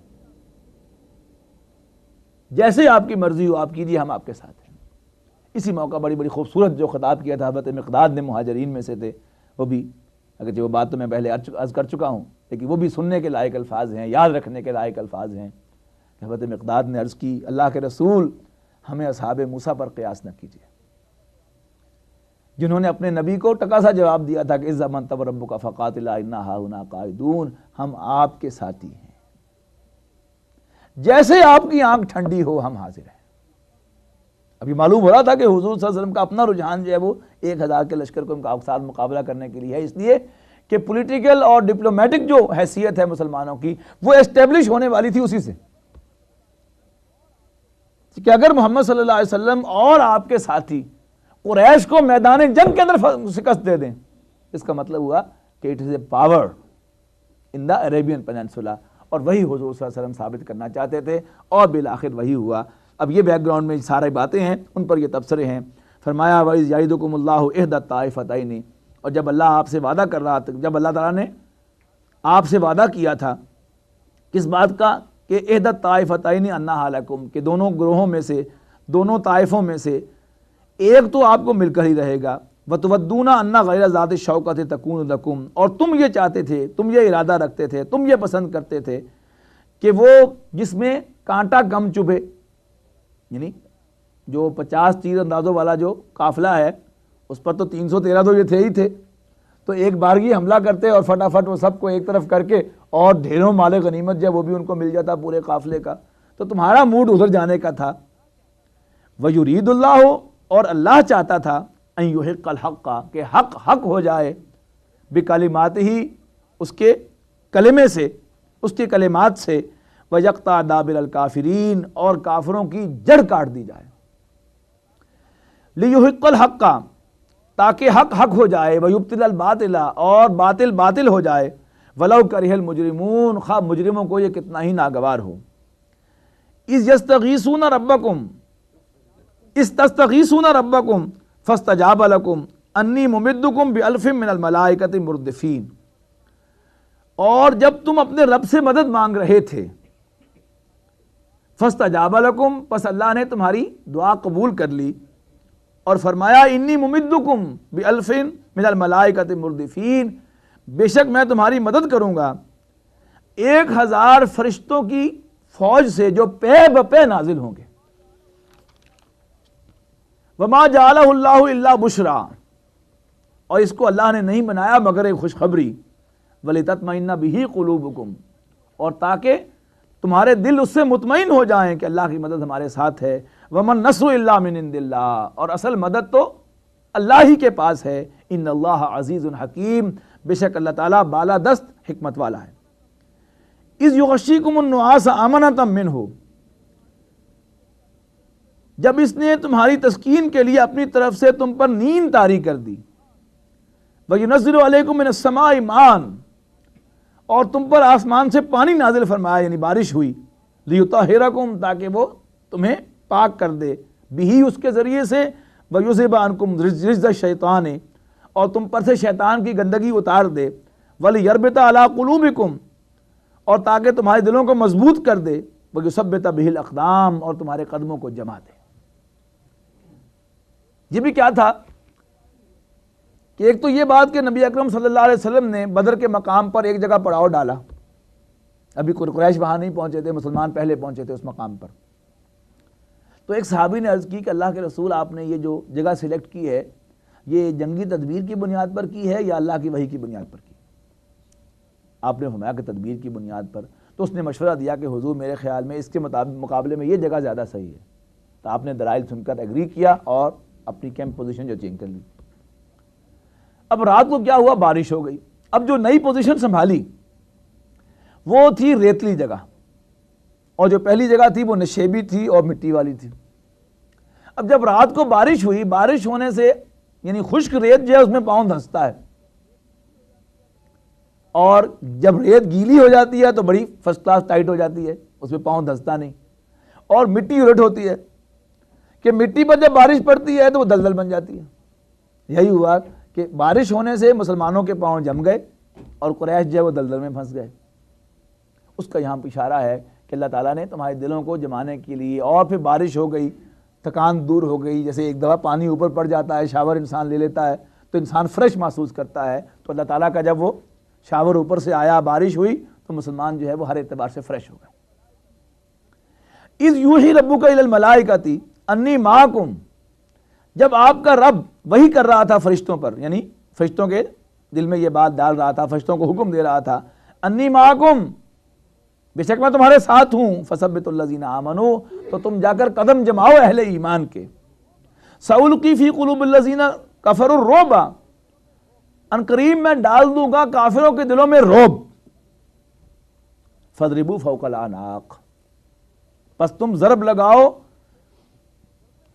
جیسے آپ کی مرضی ہو آپ کیجئے، ہم آپ کے ساتھ ہیں۔ اسی موقع بڑی بڑی خوبصورت جو خطاب کیا تھا حضرت مقداد نے، مہاجرین میں سے تھے، وہ بھی اگرچہ وہ بات تو میں پہلے عرض کر چکا ہوں، لیکن وہ بھی سننے کے لائق الفاظ ہیں، یاد رکھنے کے لائق الفاظ ہیں۔ حضرت مقداد نے عرض کی اللہ کے رسول ہمیں اصحاب موسیٰ پر قیاس نہ کیجیے، جنہوں نے اپنے نبی کو ٹکا سا جواب دیا تھا کہ اذ ذمنت ربک فقاتلا انا ہاہنا قاعدون، ہم آپ کے ساتھی ہیں، جیسے آپ کی آنکھ ٹھنڈی ہو ہم حاضر ہیں۔ ابھی معلوم ہو رہا تھا کہ حضور صلی اللہ علیہ وسلم کا اپنا رجحان جو ہے وہ 1000 کے لشکر کو ان کے ساتھ مقابلہ کرنے کے لیے ہے، اس لیے کہ پولیٹیکل اور ڈپلومیٹک جو حیثیت ہے مسلمانوں کی وہ اسٹیبلش ہونے والی تھی اسی سے، کہ اگر محمد صلی اللہ علیہ وسلم اور آپ کے ساتھی قریش کو میدان جنگ کے اندر شکست دے دیں، اس کا مطلب ہوا کہ it is a power in the Arabian peninsula, اور وہی حضور صلی اللہ علیہ وسلم ثابت کرنا چاہتے تھے، اور بالآخر وہی ہوا۔ اب یہ بیک گراؤنڈ میں سارے باتیں ہیں، ان پر یہ تبصرے ہیں۔ فرمایا وَإِذْ يَعِدُكُمُ اللَّهُ إِحْدَى الطَّائِفَتَيْنِ، اور جب اللہ آپ سے وعدہ کر رہا تھا، جب اللہ تعالیٰ نے آپ سے وعدہ کیا تھا کس بات کا کہ إِحْدَى الطَّائِفَتَيْنِ أَنَّهَا لَكُمْ، کہ دونوں گروہوں میں سے، دونوں طائفوں میں سے ایک تو آپ کو مل کر ہی رہے گا، وَتُوَدُّونَ أَنَّ غَيْرَ ذَاتِ الشَّوْكَةِ تَكُونُ لَكُمْ، اور تم یہ چاہتے تھے، تم یہ ارادہ رکھتے تھے، تم یہ پسند کرتے تھے کہ وہ جس میں کانٹا کم چبھے، یعنی جو 50 تیر اندازوں والا جو قافلہ ہے اس پر تو 313 تو یہ تھے ہی تھے، تو ایک بارگی حملہ کرتے اور فٹافٹ وہ سب کو ایک طرف کر کے اور ڈھیروں مال غنیمت جو وہ بھی ان کو مل جاتا پورے قافلے کا. تو تمہارا موڈ ادھر جانے کا تھا. وَيُرِيدُ اللَّهُ، اور اللہ چاہتا تھا، ان یحق الحق، کہ حق حق ہو جائے، بکلماتہ، اس کے کلمے سے، اس کے کلمات سے، وَيَقْطَعَ دَابِرَ الْكَافِرِينَ، اور کافروں کی جڑ کاٹ دی جائے. لِيُحِقَّ الْحَقَّ، تاکہ حق حق ہو جائے، وَيُبْطِلَ الْبَاطِلَ، اور باطل باطل ہو جائے، وَلَوْ كَرِهَ الْمُجْرِمُونَ، خواہ مجرموں کو یہ کتنا ہی ناگوار ہو. اِذْ يَسْتَغِيثُونَ رَبَّكُمْ، اِذْ تَسْتَغِيثُونَ رَبَّكُمْ فَاسْتَجَابَ لَكُمْ أَنِّي مُمِدُّكُمْ بِأَلْفٍ مِّنَ الْمَلَائِكَةِ مُرْدِفِينَ، اور جب تم اپنے رب سے مدد مانگ رہے تھے، فَاسْتَجَابَ لَكُمْ، پس اللہ نے تمہاری دعا قبول کر لی اور فرمایا انی ممدکم بِأَلْفٍ مِّنَ الْمَلَائِكَةِ مُرْدِفِينَ، بے شک میں تمہاری مدد کروں گا 1000 فرشتوں کی فوج سے جو پے بپے نازل ہوں گے. وَمَا جَعَلَهُ اللَّهُ إِلَّا بُشْرًا، اور اس کو اللہ نے نہیں بنایا مگر ایک خوشخبری، وَلِتَطْمَئِنَّ بِهِ قُلُوبُكُمْ، اور تاکہ تمہارے دل اس سے مطمئن ہو جائیں کہ اللہ کی مدد ہمارے ساتھ ہے. وَمَا النَّصْرُ إِلَّا مِنْ عِنْدِ اللَّهِ، اور اصل مدد تو اللہ ہی کے پاس ہے. ان اللہ عزیز حکیم، بے شک اللہ تعالیٰ بالا دست حکمت والا ہے. اِذْ يُغَشِّيكُمُ النُّعَاسَ أَمَنَةً مِّنْهُ، جب اس نے تمہاری تسکین کے لیے اپنی طرف سے تم پر نیند طاری کر دی. وَيُنَزِّلُ عَلَيْكُم مِّنَ السَّمَاءِ مَاءً، اور تم پر آسمان سے پانی نازل فرمایا، یعنی بارش ہوئی. لِيُطَهِّرَكُم، تاکہ وہ تمہیں پاک کر دے، بِهِ، اس کے ذریعے سے. وَيُذْهِبَ عَنكُم رِجْزَ الشَّيْطَانِ، اور تم پر سے شیطان کی گندگی اتار دے. وَلِيَرْبِطَ عَلَىٰ قُلُوبِكُمْ، اور تاکہ تمہارے دلوں کو مضبوط کر دے. وَيُثَبِّتَ بِهِ الْأَقْدَامَ، اور تمہارے قدموں کو جما دے. یہ بھی کیا تھا کہ ایک تو یہ بات کہ نبی اکرم صلی اللہ علیہ وسلم نے بدر کے مقام پر ایک جگہ پڑاؤ ڈالا، ابھی قریش وہاں نہیں پہنچے تھے، مسلمان پہلے پہنچے تھے اس مقام پر. تو ایک صحابی نے عرض کی کہ اللہ کے رسول، آپ نے یہ جو جگہ سلیکٹ کی ہے یہ جنگی تدبیر کی بنیاد پر کی ہے یا اللہ کی وحی کی بنیاد پر کی؟ آپ نے فرمایا کہ تدبیر کی بنیاد پر. تو اس نے مشورہ دیا کہ حضور میرے خیال میں اس کے مقابلے میں یہ جگہ زیادہ صحیح ہے. تو آپ نے دلائل سن کر ایگری کیا اور اپنی کیمپ پوزیشن جو چینج کر لی. اب رات کو کیا ہوا، بارش ہو گئی. اب جو نئی پوزیشن سنبھالی وہ تھی ریتلی جگہ، اور جو پہلی جگہ تھی وہ نشیبی تھی اور مٹی والی تھی. اب جب رات کو بارش ہوئی، بارش ہونے سے یعنی خشک ریت جو ہے اس میں پاؤں دھنستا ہے، اور جب ریت گیلی ہو جاتی ہے تو بڑی فرسٹ کلاس ٹائٹ ہو جاتی ہے، اس میں پاؤں دھنستا نہیں. اور مٹی الٹ ہوتی ہے کہ مٹی پر جب بارش پڑتی ہے تو وہ دلدل بن جاتی ہے. یہی ہوا کہ بارش ہونے سے مسلمانوں کے پاؤں جم گئے اور قریش جو ہے وہ دلدل میں پھنس گئے. اس کا یہاں اشارہ ہے کہ اللہ تعالیٰ نے تمہارے دلوں کو جمانے کے لیے، اور پھر بارش ہو گئی، تھکان دور ہو گئی. جیسے ایک دفعہ پانی اوپر پڑ جاتا ہے، شاور انسان لے لیتا ہے تو انسان فریش محسوس کرتا ہے. تو اللہ تعالیٰ کا جب وہ شاور اوپر سے آیا، بارش ہوئی، تو مسلمان جو ہے وہ ہر اعتبار سے فریش ہو گئے. اِذْ یُوحِی رَبُّکَ إِلَى الْمَلَائِکَةِ أَنِّی مَعَکُمْ، جب آپ کا رب وحی کر رہا تھا فرشتوں پر، یعنی فرشتوں کے دل میں یہ بات ڈال رہا تھا، فرشتوں کو حکم دے رہا تھا، انی معکم، بے شک میں تمہارے ساتھ ہوں. فثبتوا الذین آمنوا، تو تم جا کر قدم جماؤ اہل ایمان کے. سألقی فی قلوب الذین کفروا الرعب، ان قریب میں ڈال دوں گا کافروں کے دلوں میں رعب. فاضربوا فوق الاعناق، پس تم ضرب لگاؤ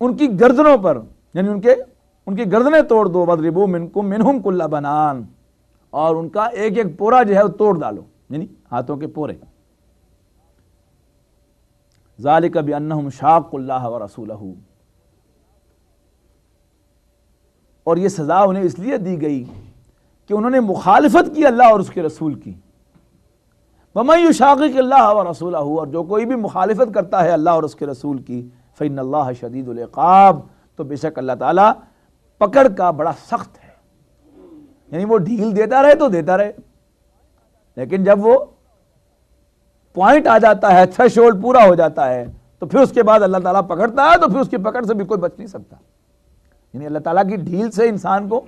ان کی گردنوں پر، یعنی ان کی گردنیں توڑ دو. واضربوا منہم کل بنان، اور ان کا ایک ایک پورا جو ہے وہ توڑ ڈالو، یعنی ہاتھوں کے پورے. ذالک بانہم شاقوا اللہ ورسولہ، اور یہ سزا انہیں اس لیے دی گئی کہ انہوں نے مخالفت کی اللہ اور اس کے رسول کی. ومن یشاقق اللہ ورسولہ، اور جو کوئی بھی مخالفت کرتا ہے اللہ اور اس کے رسول کی، فإن اللہ شدید العقاب، تو بے شک اللہ تعالیٰ پکڑ کا بڑا سخت ہے. یعنی وہ ڈھیل دیتا رہے تو دیتا رہے، لیکن جب وہ پوائنٹ آ جاتا ہے، تھریشولڈ پورا ہو جاتا ہے، تو پھر اس کے بعد اللہ تعالیٰ پکڑتا ہے تو پھر اس کی پکڑ سے بھی کوئی بچ نہیں سکتا. یعنی اللہ تعالیٰ کی ڈھیل سے انسان کو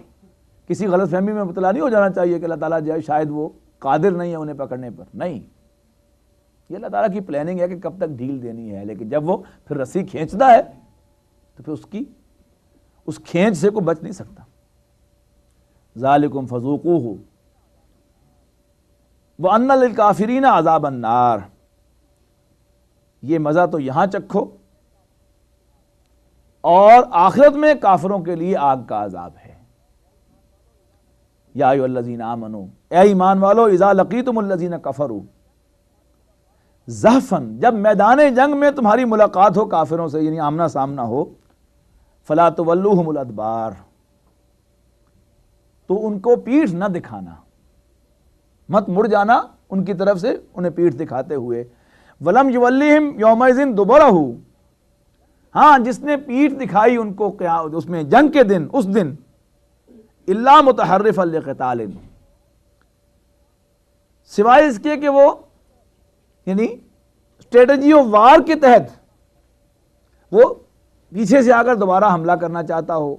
کسی غلط فہمی میں مبتلا نہیں ہو جانا چاہیے کہ اللہ تعالیٰ جو ہے شاید وہ قادر نہیں ہے انہیں پکڑنے پر. نہیں, یہ اللہ تعالیٰ کی پلاننگ ہے کہ کب تک ڈھیل دینی ہے, لیکن جب وہ پھر رسی کھینچتا ہے تو پھر اس کھینچ سے کوئی بچ نہیں سکتا. ذالکم فذوقوہ وَأَنَّ لِلْكَافِرِينَ عَذَابَ النَّارِ, یہ مزہ تو یہاں چکھو اور آخرت میں کافروں کے لیے آگ کا عذاب ہے. یا ایھا الذین آمنوا, اے ایمان والو, اذا لقیتم الذین کفروا زحفا, جب میدان جنگ میں تمہاری ملاقات ہو کافروں سے, یعنی آمنا سامنا ہو, فلا تولوہم الادبار, تو ان کو پیٹھ نہ دکھانا, مت مڑ جانا ان کی طرف سے انہیں پیٹھ دکھاتے ہوئے. ولم یولیہم یومئذ دبرہ, ہاں جس نے پیٹھ دکھائی ان کو اس میں جنگ کے دن, اس دن, الا متحرفا لقتال, سوائے اس کے کہ وہ یعنی اسٹریٹجی آف وار کے تحت وہ پیچھے سے آ کر دوبارہ حملہ کرنا چاہتا ہو,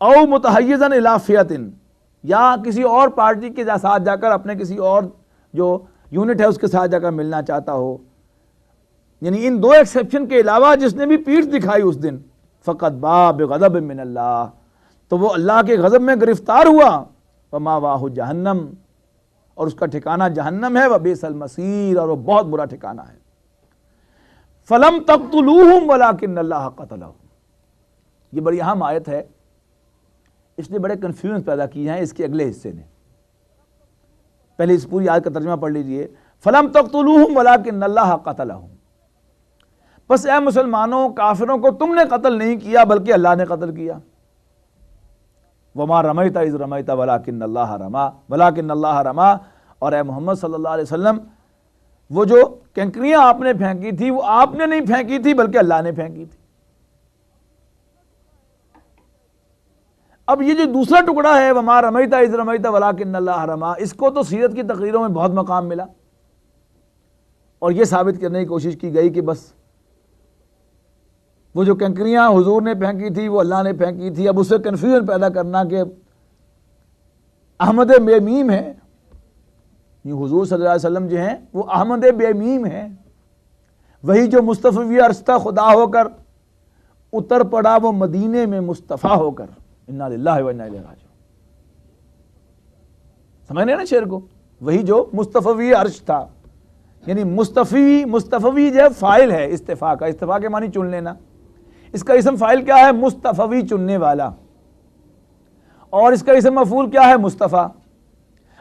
او متحیزا الی فئۃ, یا کسی اور پارٹی کے ساتھ جا کر اپنے کسی اور جو یونٹ ہے اس کے ساتھ جا کر ملنا چاہتا ہو. یعنی ان دو ایکسیپشن کے علاوہ جس نے بھی پیٹھ دکھائی اس دن, فقط باء بغضب من اللہ, تو وہ اللہ کے غضب میں گرفتار ہوا. ومأواہ جہنم, اور اس کا ٹھکانہ جہنم ہے. وبئس المصیر, اور وہ بہت برا ٹھکانہ ہے. فلم تقتلوہم ولکن اللہ قتلہم, یہ بڑی اہم آیت ہے, اس نے بڑے کنفیوژن پیدا کیے ہیں اس کے اگلے حصے نے. پہلے اس پوری آیت کا ترجمہ پڑھ لیجئے. فلم تقتلوہم ولکن اللہ قتلہم, بس اے مسلمانوں کافروں کو تم نے قتل نہیں کیا بلکہ اللہ نے قتل کیا. وما رمیت اذ رمیت ولکن اللہ رما, ولکن اللہ رما, اور اے محمد صلی اللہ علیہ وسلم وہ جو کنکریاں آپ نے پھینکی تھی وہ آپ نے نہیں پھینکی تھی بلکہ اللہ نے پھینکی تھی. اب یہ جو دوسرا ٹکڑا ہے وما رمیت اذ رمیت ولکن اللہ رما, اس کو تو سیرت کی تقریروں میں بہت مقام ملا اور یہ ثابت کرنے کی کوشش کی گئی کہ بس وہ جو کنکریاں حضور نے پھینکی تھی وہ اللہ نے پھینکی تھی. اب اس سے کنفیوژن پیدا کرنا کہ احمد بے میم ہے, یہ حضور صلی اللہ علیہ وسلم جو ہیں وہ احمد بے میم ہیں, وہی جو مصطفی عرصہ خدا ہو کر اتر پڑا وہ مدینے میں مصطفیٰ ہو کر. انا للہ و انا الیہ راجعون, سمجھ رہے نا شعر کو, وہی جو مصطفی عرش تھا, یعنی مصطفی جو فائل ہے استفاء کا, استفاء کے معنی چن لینا, اس کا اسم فائل کیا ہے مصطفی چننے والا, اور اس کا اسم مفعول کیا ہے مصطفیٰ.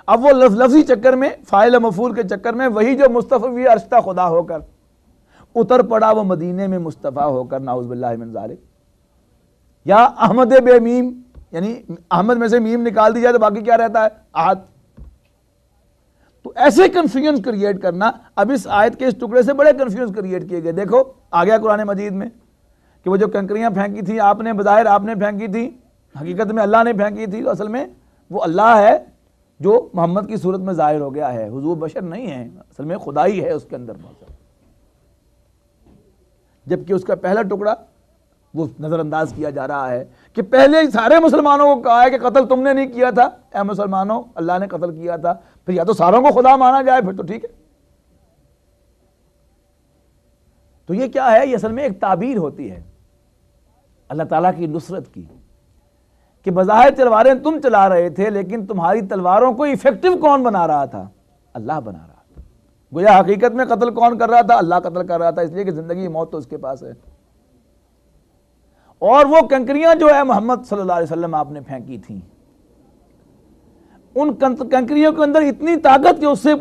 اب وہ لفظی چکر میں فائل مفعول کے چکر میں وہی جو مصطفی عرشتہ خدا ہو کر اتر پڑا وہ مدینے میں مصطفیٰ ہو کر, نعوذ باللہ من ذالک. یا احمد بے میم, یعنی احمد میں سے میم نکال دی جائے تو باقی کیا رہتا ہے احد. تو ایسے کنفیوژن کریٹ کرنا, اب اس آیت کے اس ٹکڑے سے بڑے کنفیوژن کریٹ کیے گئے. دیکھو آ گیا قرآن مجید میں کہ وہ جو کنکریاں پھینکی تھی آپ نے, بظاہر آپ نے پھینکی تھی, حقیقت میں اللہ نے پھینکی تھی, تو اصل میں وہ اللہ ہے جو محمد کی صورت میں ظاہر ہو گیا ہے. حضور بشر نہیں ہے, اصل میں خدائی ہے اس کے اندر بہت سارا. جبکہ اس کا پہلا ٹکڑا وہ نظر انداز کیا جا رہا ہے کہ پہلے سارے مسلمانوں کو کہا ہے کہ قتل تم نے نہیں کیا تھا اے مسلمانوں, اللہ نے قتل کیا تھا. پھر یا تو ساروں کو خدا مانا جائے پھر تو ٹھیک ہے. تو یہ کیا ہے, یہ اصل میں ایک تعبیر ہوتی ہے اللہ تعالیٰ کی نصرت کی, کہ بظاہر تلواریں تم چلا رہے تھے لیکن تمہاری تلواروں کو ایفیکٹو کون بنا رہا تھا, اللہ بنا رہا تھا. گویا حقیقت میں قتل کون کر رہا تھا, اللہ قتل کر رہا تھا, اس لیے کہ زندگی موت تو اس کے پاس ہے. اور وہ کنکریاں جو ہے محمد صلی اللہ علیہ وسلم آپ نے پھینکی تھیں, ان کنکریوں کے اندر اتنی طاقت کہ اس سے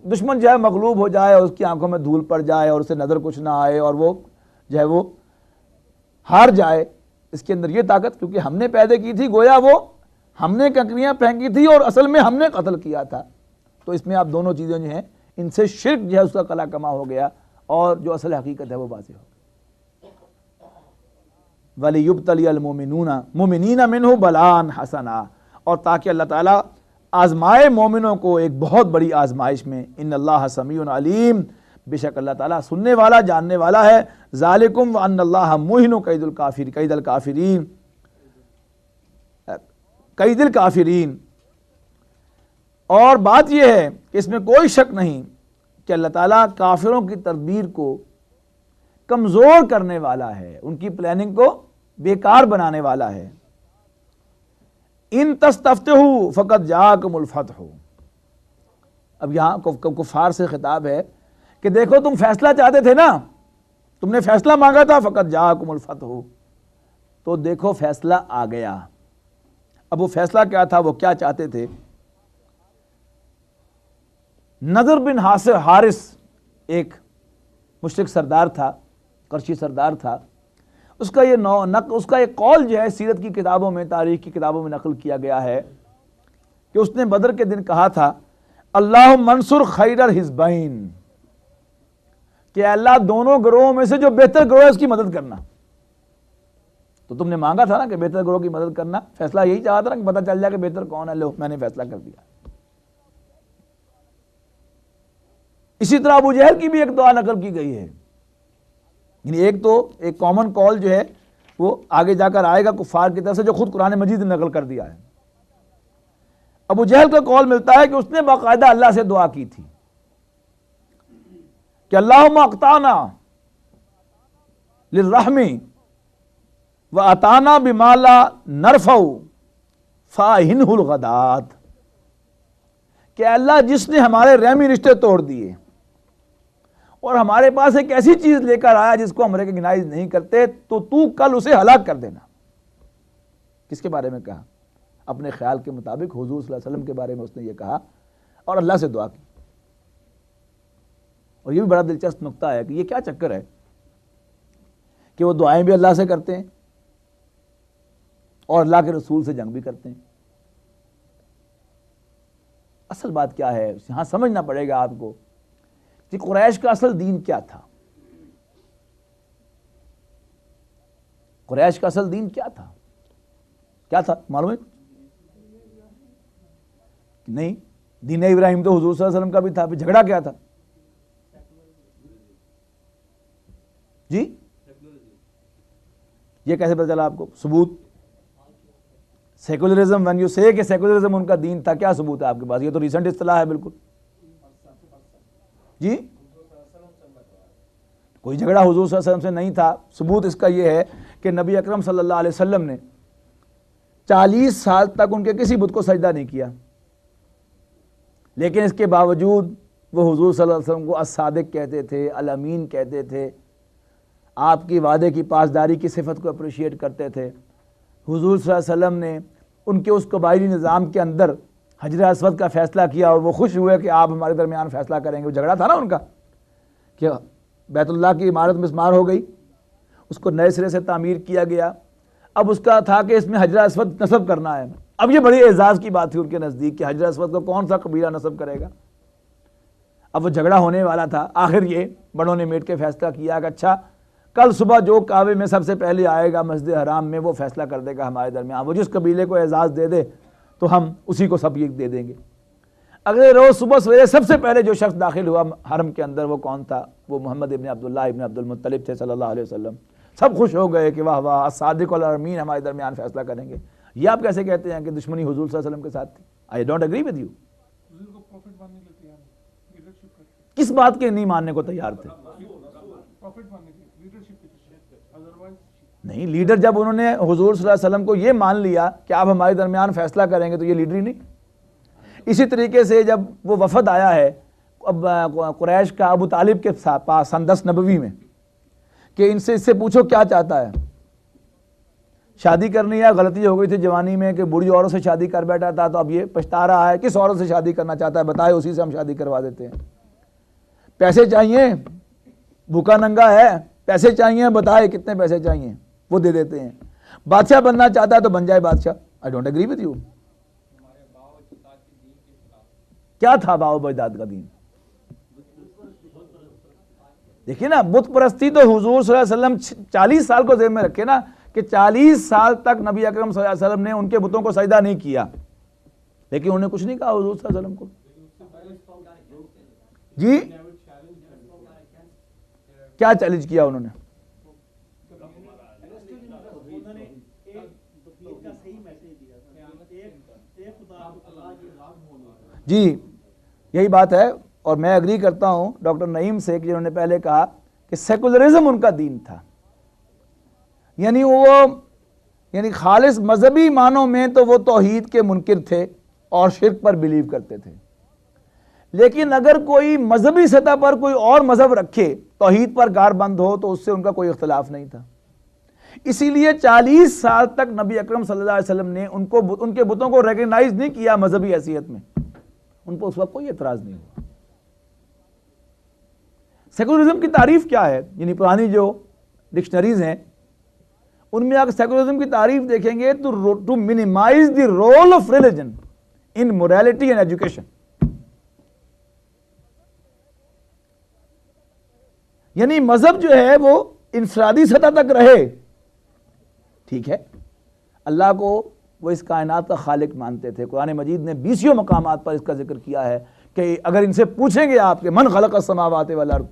دشمن جو ہے مغلوب ہو جائے اور اس کی آنکھوں میں دھول پڑ جائے اور اسے نظر کچھ نہ آئے اور وہ جو ہے وہ ہار جائے. اس کے اندر یہ طاقت کیونکہ ہم نے پیدا کی تھی, گویا وہ ہم نے کنکریاں پھینکی تھی اور اصل میں ہم نے قتل کیا تھا. تو اس میں آپ دونوں چیزیں جو ہیں ان سے شرک جو ہے اس کا کلا کما ہو گیا اور جو اصل حقیقت ہے وہ واضح ہو گئی. وَلِيُبْتَلِيَ الْمُؤْمِنُونَ مُؤْمِنِينَ مِنْهُ بَلَاءً حَسَنًا, اور تاکہ اللہ تعالیٰ آزمائے مومنوں کو ایک بہت بڑی آزمائش میں. ان اللہ سمیع علیم, بے شک اللہ تعالیٰ سننے والا جاننے والا ہے. ذالکم وان اللہ موہن کید الکافرین قید الکافرین. اور بات یہ ہے کہ اس میں کوئی شک نہیں کہ اللہ تعالیٰ کافروں کی تدبیر کو کمزور کرنے والا ہے، ان کی پلاننگ کو بیکار بنانے والا ہے. ان تستفتحوا فقد جاءکم الفتح. اب یہاں کفار سے خطاب ہے کہ دیکھو تم فیصلہ چاہتے تھے نا، تم نے فیصلہ مانگا تھا، فقد جاءکم الفتح، تو دیکھو فیصلہ آ گیا. اب وہ فیصلہ کیا تھا، وہ کیا چاہتے تھے؟ نضر بن حارث ایک مشرک سردار تھا، قرشی سردار تھا. اس کا ایک قول جو ہے سیرت کی کتابوں میں، تاریخ کی کتابوں میں نقل کیا گیا ہے کہ اس نے بدر کے دن کہا تھا اللہم منصر خیر الحزبین، کہ اللہ دونوں گروہوں میں سے جو بہتر گروہ ہے اس کی مدد کرنا. تو تم نے مانگا تھا نا کہ بہتر گروہ کی مدد کرنا، فیصلہ یہی چاہا تھا نا کہ پتہ چل جائے کہ بہتر کون ہے، لو میں نے فیصلہ کر دیا. اسی طرح ابو جہل کی بھی ایک دعا نقل کی گئی ہے. یعنی ایک کامن کال جو ہے وہ آگے جا کر آئے گا کفار کی طرف سے، جو خود قرآن مجید نے نقل کر دیا ہے. ابو جہل کا کال ملتا ہے کہ اس نے باقاعدہ اللہ سے دعا کی تھی کہ اللہم اقطعنا للرحم واتانا بما لا نرفع فاہنہ الغدات، کہ اللہ جس نے ہمارے رحمی رشتے توڑ دیے اور ہمارے پاس ایک ایسی چیز لے کر آیا جس کو ہم ریکگنائز نہیں کرتے، تو کل اسے ہلاک کر دینا. کس کے بارے میں کہا؟ اپنے خیال کے مطابق حضور صلی اللہ علیہ وسلم کے بارے میں اس نے یہ کہا اور اللہ سے دعا کی. اور یہ بھی بڑا دلچسپ نقطہ ہے کہ یہ کیا چکر ہے کہ وہ دعائیں بھی اللہ سے کرتے ہیں اور اللہ کے رسول سے جنگ بھی کرتے ہیں. اصل بات کیا ہے یہاں سمجھنا پڑے گا آپ کو کہ قریش کا اصل دین کیا تھا. قریش کا اصل دین کیا تھا؟ کیا تھا معلوم ہے؟ نہیں، دین ابراہیم تو حضور صلی اللہ علیہ وسلم کا بھی تھا. پھر جھگڑا کیا تھا؟ جی یہ کیسے پتہ چلا آپ کو؟ ثبوت. سیکولرزم، وین یو سے کہ سیکولرزم ان کا دین تھا، کیا ثبوت ہے آپ کے پاس؟ یہ تو ریسنٹ اصطلاح ہے بالکل. جی کوئی جھگڑا حضور صلی اللہ علیہ وسلم سے نہیں تھا. ثبوت اس کا یہ ہے کہ نبی اکرم صلی اللہ علیہ وسلم نے 40 سال تک ان کے کسی بت کو سجدہ نہیں کیا، لیکن اس کے باوجود وہ حضور صلی اللہ علیہ وسلم کو الصادق کہتے تھے، الامین کہتے تھے، آپ کی وعدے کی پاسداری کی صفت کو اپریشیٹ کرتے تھے. حضور صلی اللہ علیہ وسلم نے ان کے اس قبائلی نظام کے اندر حجر اسود کا فیصلہ کیا اور وہ خوش ہوئے کہ آپ ہمارے درمیان فیصلہ کریں گے. وہ جھگڑا تھا نا ان کا کہ بیت اللہ کی عمارت مسمار ہو گئی، اس کو نئے سرے سے تعمیر کیا گیا. اب اس کا تھا کہ اس میں حجر اسود نصب کرنا ہے. اب یہ بڑی اعزاز کی بات تھی ان کے نزدیک کہ حجر اسود کو کون سا قبیلہ نصب کرے گا. اب وہ جھگڑا ہونے والا تھا. آخر یہ بڑوں نے میٹ کے فیصلہ کیا کہ اچھا کل صبح جو کعبے میں سب سے پہلے آئے گا مسجد حرام میں وہ فیصلہ کر دے گا ہمارے درمیان. وہ جس قبیلے کو اعزاز دے دے تو ہم اسی کو سب یہ دے دیں گے. اگلے روز صبح سویرے سب سے پہلے جو شخص داخل ہوا حرم کے اندر وہ کون تھا؟ وہ محمد ابن عبداللہ ابن عبد المطلب تھے صلی اللہ علیہ وسلم. سب خوش ہو گئے کہ واہ واہ الصادق والامین ہمارے درمیان فیصلہ کریں گے. یہ آپ کیسے کہتے ہیں کہ دشمنی حضور صلی اللہ علیہ وسلم کے ساتھ تھی؟ I don't agree with you. کس بات کے نہیں ماننے کو تیار تھے؟ نہیں، لیڈر جب انہوں نے حضور صلی اللہ علیہ وسلم کو یہ مان لیا کہ آپ ہمارے درمیان فیصلہ کریں گے تو یہ لیڈری نہیں. اسی طریقے سے جب وہ وفد آیا ہے اب قریش کا ابو طالب کے پاس سن 10 نبوی میں کہ اس سے پوچھو کیا چاہتا ہے، شادی کرنی ہے، غلطی ہو گئی تھی جوانی میں کہ بوڑھی عورت سے شادی کر بیٹھا تھا تو اب یہ پچھتا رہا ہے، کس عورت سے شادی کرنا چاہتا ہے بتائے، اسی سے ہم شادی کروا دیتے ہیں. پیسے چاہیے، بھوکا ننگا ہے، پیسے چاہیے بتائے کتنے پیسے چاہیے، وہ دے دیتے ہیں. بادشاہ بننا چاہتا ہے تو بن جائے بادشاہ. I don't agree with you. کیا تھا باؤ بجداد کا دین؟ دیکھیے نا، بت پرستی تو حضور صلی اللہ علیہ وسلم 40 سال کو ذہن میں رکھے نا کہ 40 سال تک نبی اکرم صلی اللہ علیہ وسلم نے ان کے بتوں کو سجدہ نہیں کیا، لیکن انہوں نے کچھ نہیں کہا حضور صلی اللہ علیہ وسلم کو. جی کیا چیلنج کیا انہوں نے؟ جی یہی بات ہے، اور میں اگری کرتا ہوں ڈاکٹر نعیم سے کہ جنہوں نے پہلے کہا کہ سیکولرزم ان کا دین تھا، یعنی وہ خالص مذہبی معنوں میں تو وہ توحید کے منکر تھے اور شرک پر بلیو کرتے تھے، لیکن اگر کوئی مذہبی سطح پر کوئی اور مذہب رکھے توحید پر گار بند ہو تو اس سے ان کا کوئی اختلاف نہیں تھا۔ اسی لیے 40 سال تک نبی اکرم صلی اللہ علیہ وسلم نے ان کے بتوں کو ریکگنائز نہیں کیا مذہبی حیثیت میں، ان کو اس وقت کوئی اعتراض نہیں ہوا۔ سیکولرزم کی تعریف کیا ہے؟ یعنی پرانی جو ڈکشنریز ہیں ان میں اگر سیکولرزم کی تعریف دیکھیں گے تو to minimize the role of religion in morality and education, یعنی مذہب جو ہے وہ انفرادی سطح تک رہے، ٹھیک ہے، اللہ کو وہ اس کائنات کا خالق مانتے تھے۔ قرآن مجید نے 20 مقامات پر اس کا ذکر کیا ہے کہ اگر ان سے پوچھیں گے آپ کہ من خلق السماوات والارض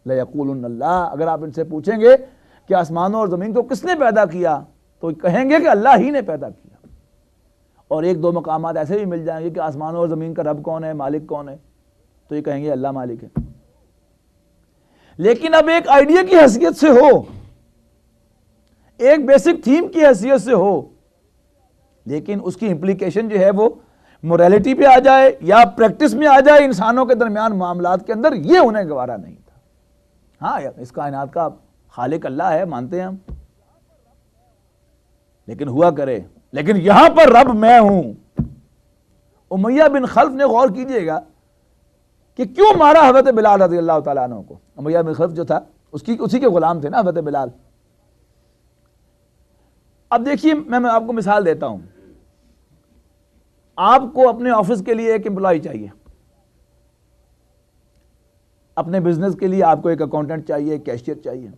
لیقولن اللہ، اگر آپ ان سے پوچھیں گے کہ آسمانوں اور زمین کو کس نے پیدا کیا تو کہیں گے کہ اللہ ہی نے پیدا کیا۔ اور 1-2 مقامات ایسے بھی مل جائیں گے کہ آسمانوں اور زمین کا رب کون ہے، مالک کون ہے، تو یہ کہیں گے اللہ مالک ہے۔ لیکن اب ایک آئیڈیا کی حیثیت سے ہو، ایک بیسک تھیم کی حیثیت سے ہو، لیکن اس کی امپلیکیشن جو ہے وہ موریلٹی پہ آ جائے یا پریکٹس میں آ جائے انسانوں کے درمیان معاملات کے اندر، یہ انہیں گوارا نہیں تھا۔ ہاں اس کائنات کا خالق اللہ ہے، مانتے ہیں ہم، لیکن ہوا کرے، لیکن یہاں پر رب میں ہوں۔ امیہ بن خلف نے غور کیجئے گا کہ کیوں مارا حضرت بلال رضی اللہ تعالیٰ عنہ کو۔ امیہ بن خلف جو تھا اسی کے غلام تھے نا حضرت بلال۔ اب دیکھیے میں آپ کو مثال دیتا ہوں، آپ کو اپنے آفس کے لیے ایک امپلائی چاہیے، اپنے بزنس کے لیے آپ کو ایک اکاؤنٹنٹ چاہیے، ایک کیشیئر چاہیے۔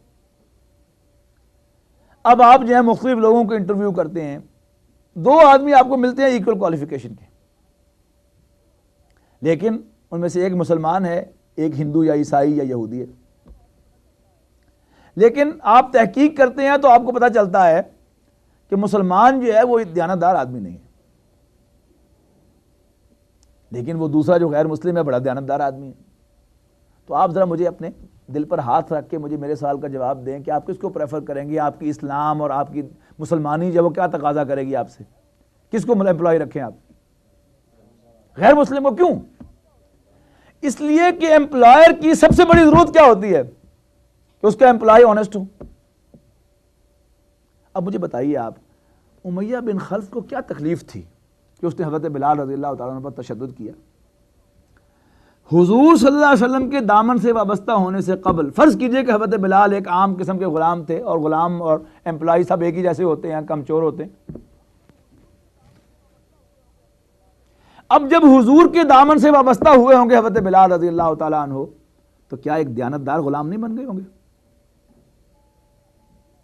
اب آپ جو ہے مختلف لوگوں کو انٹرویو کرتے ہیں، 2 آدمی آپ کو ملتے ہیں ایکول کوالیفیکیشن کے، لیکن ان میں سے ایک مسلمان ہے، ایک ہندو یا عیسائی یا یہودی ہے۔ لیکن آپ تحقیق کرتے ہیں تو آپ کو پتہ چلتا ہے کہ مسلمان جو ہے وہ دیانتدار آدمی نہیں ہے، لیکن وہ دوسرا جو غیر مسلم ہے بڑا دیانتدار آدمی ہے۔ تو آپ ذرا مجھے اپنے دل پر ہاتھ رکھ کے مجھے میرے سوال کا جواب دیں کہ آپ کس کو پریفر کریں گے؟ آپ کی اسلام اور آپ کی مسلمانی جو وہ کیا تقاضا کرے گی آپ سے؟ کس کو امپلائی رکھیں آپ؟ غیر مسلم کو۔ کیوں؟ اس لیے کہ امپلائر کی سب سے بڑی ضرورت کیا ہوتی ہے کہ اس کا امپلائی آنےسٹ ہو۔ اب مجھے بتائیے آپ، امیہ بن خلف کو کیا تکلیف تھی کہ اس نے حضرت بلال رضی اللہ تعالیٰ عنہ پر تشدد کیا؟ حضور صلی اللہ علیہ وسلم کے دامن سے وابستہ ہونے سے قبل فرض کیجئے کہ حضرت بلال ایک عام قسم کے غلام تھے، اور غلام اور امپلائی سب ایک ہی جیسے ہوتے ہیں، کم چور ہوتے ہیں۔ اب جب حضور کے دامن سے وابستہ ہوئے ہوں گے حضرت بلال رضی اللہ تعالیٰ عنہ، تو کیا ایک دیانتدار غلام نہیں بن گئے ہوں گے؟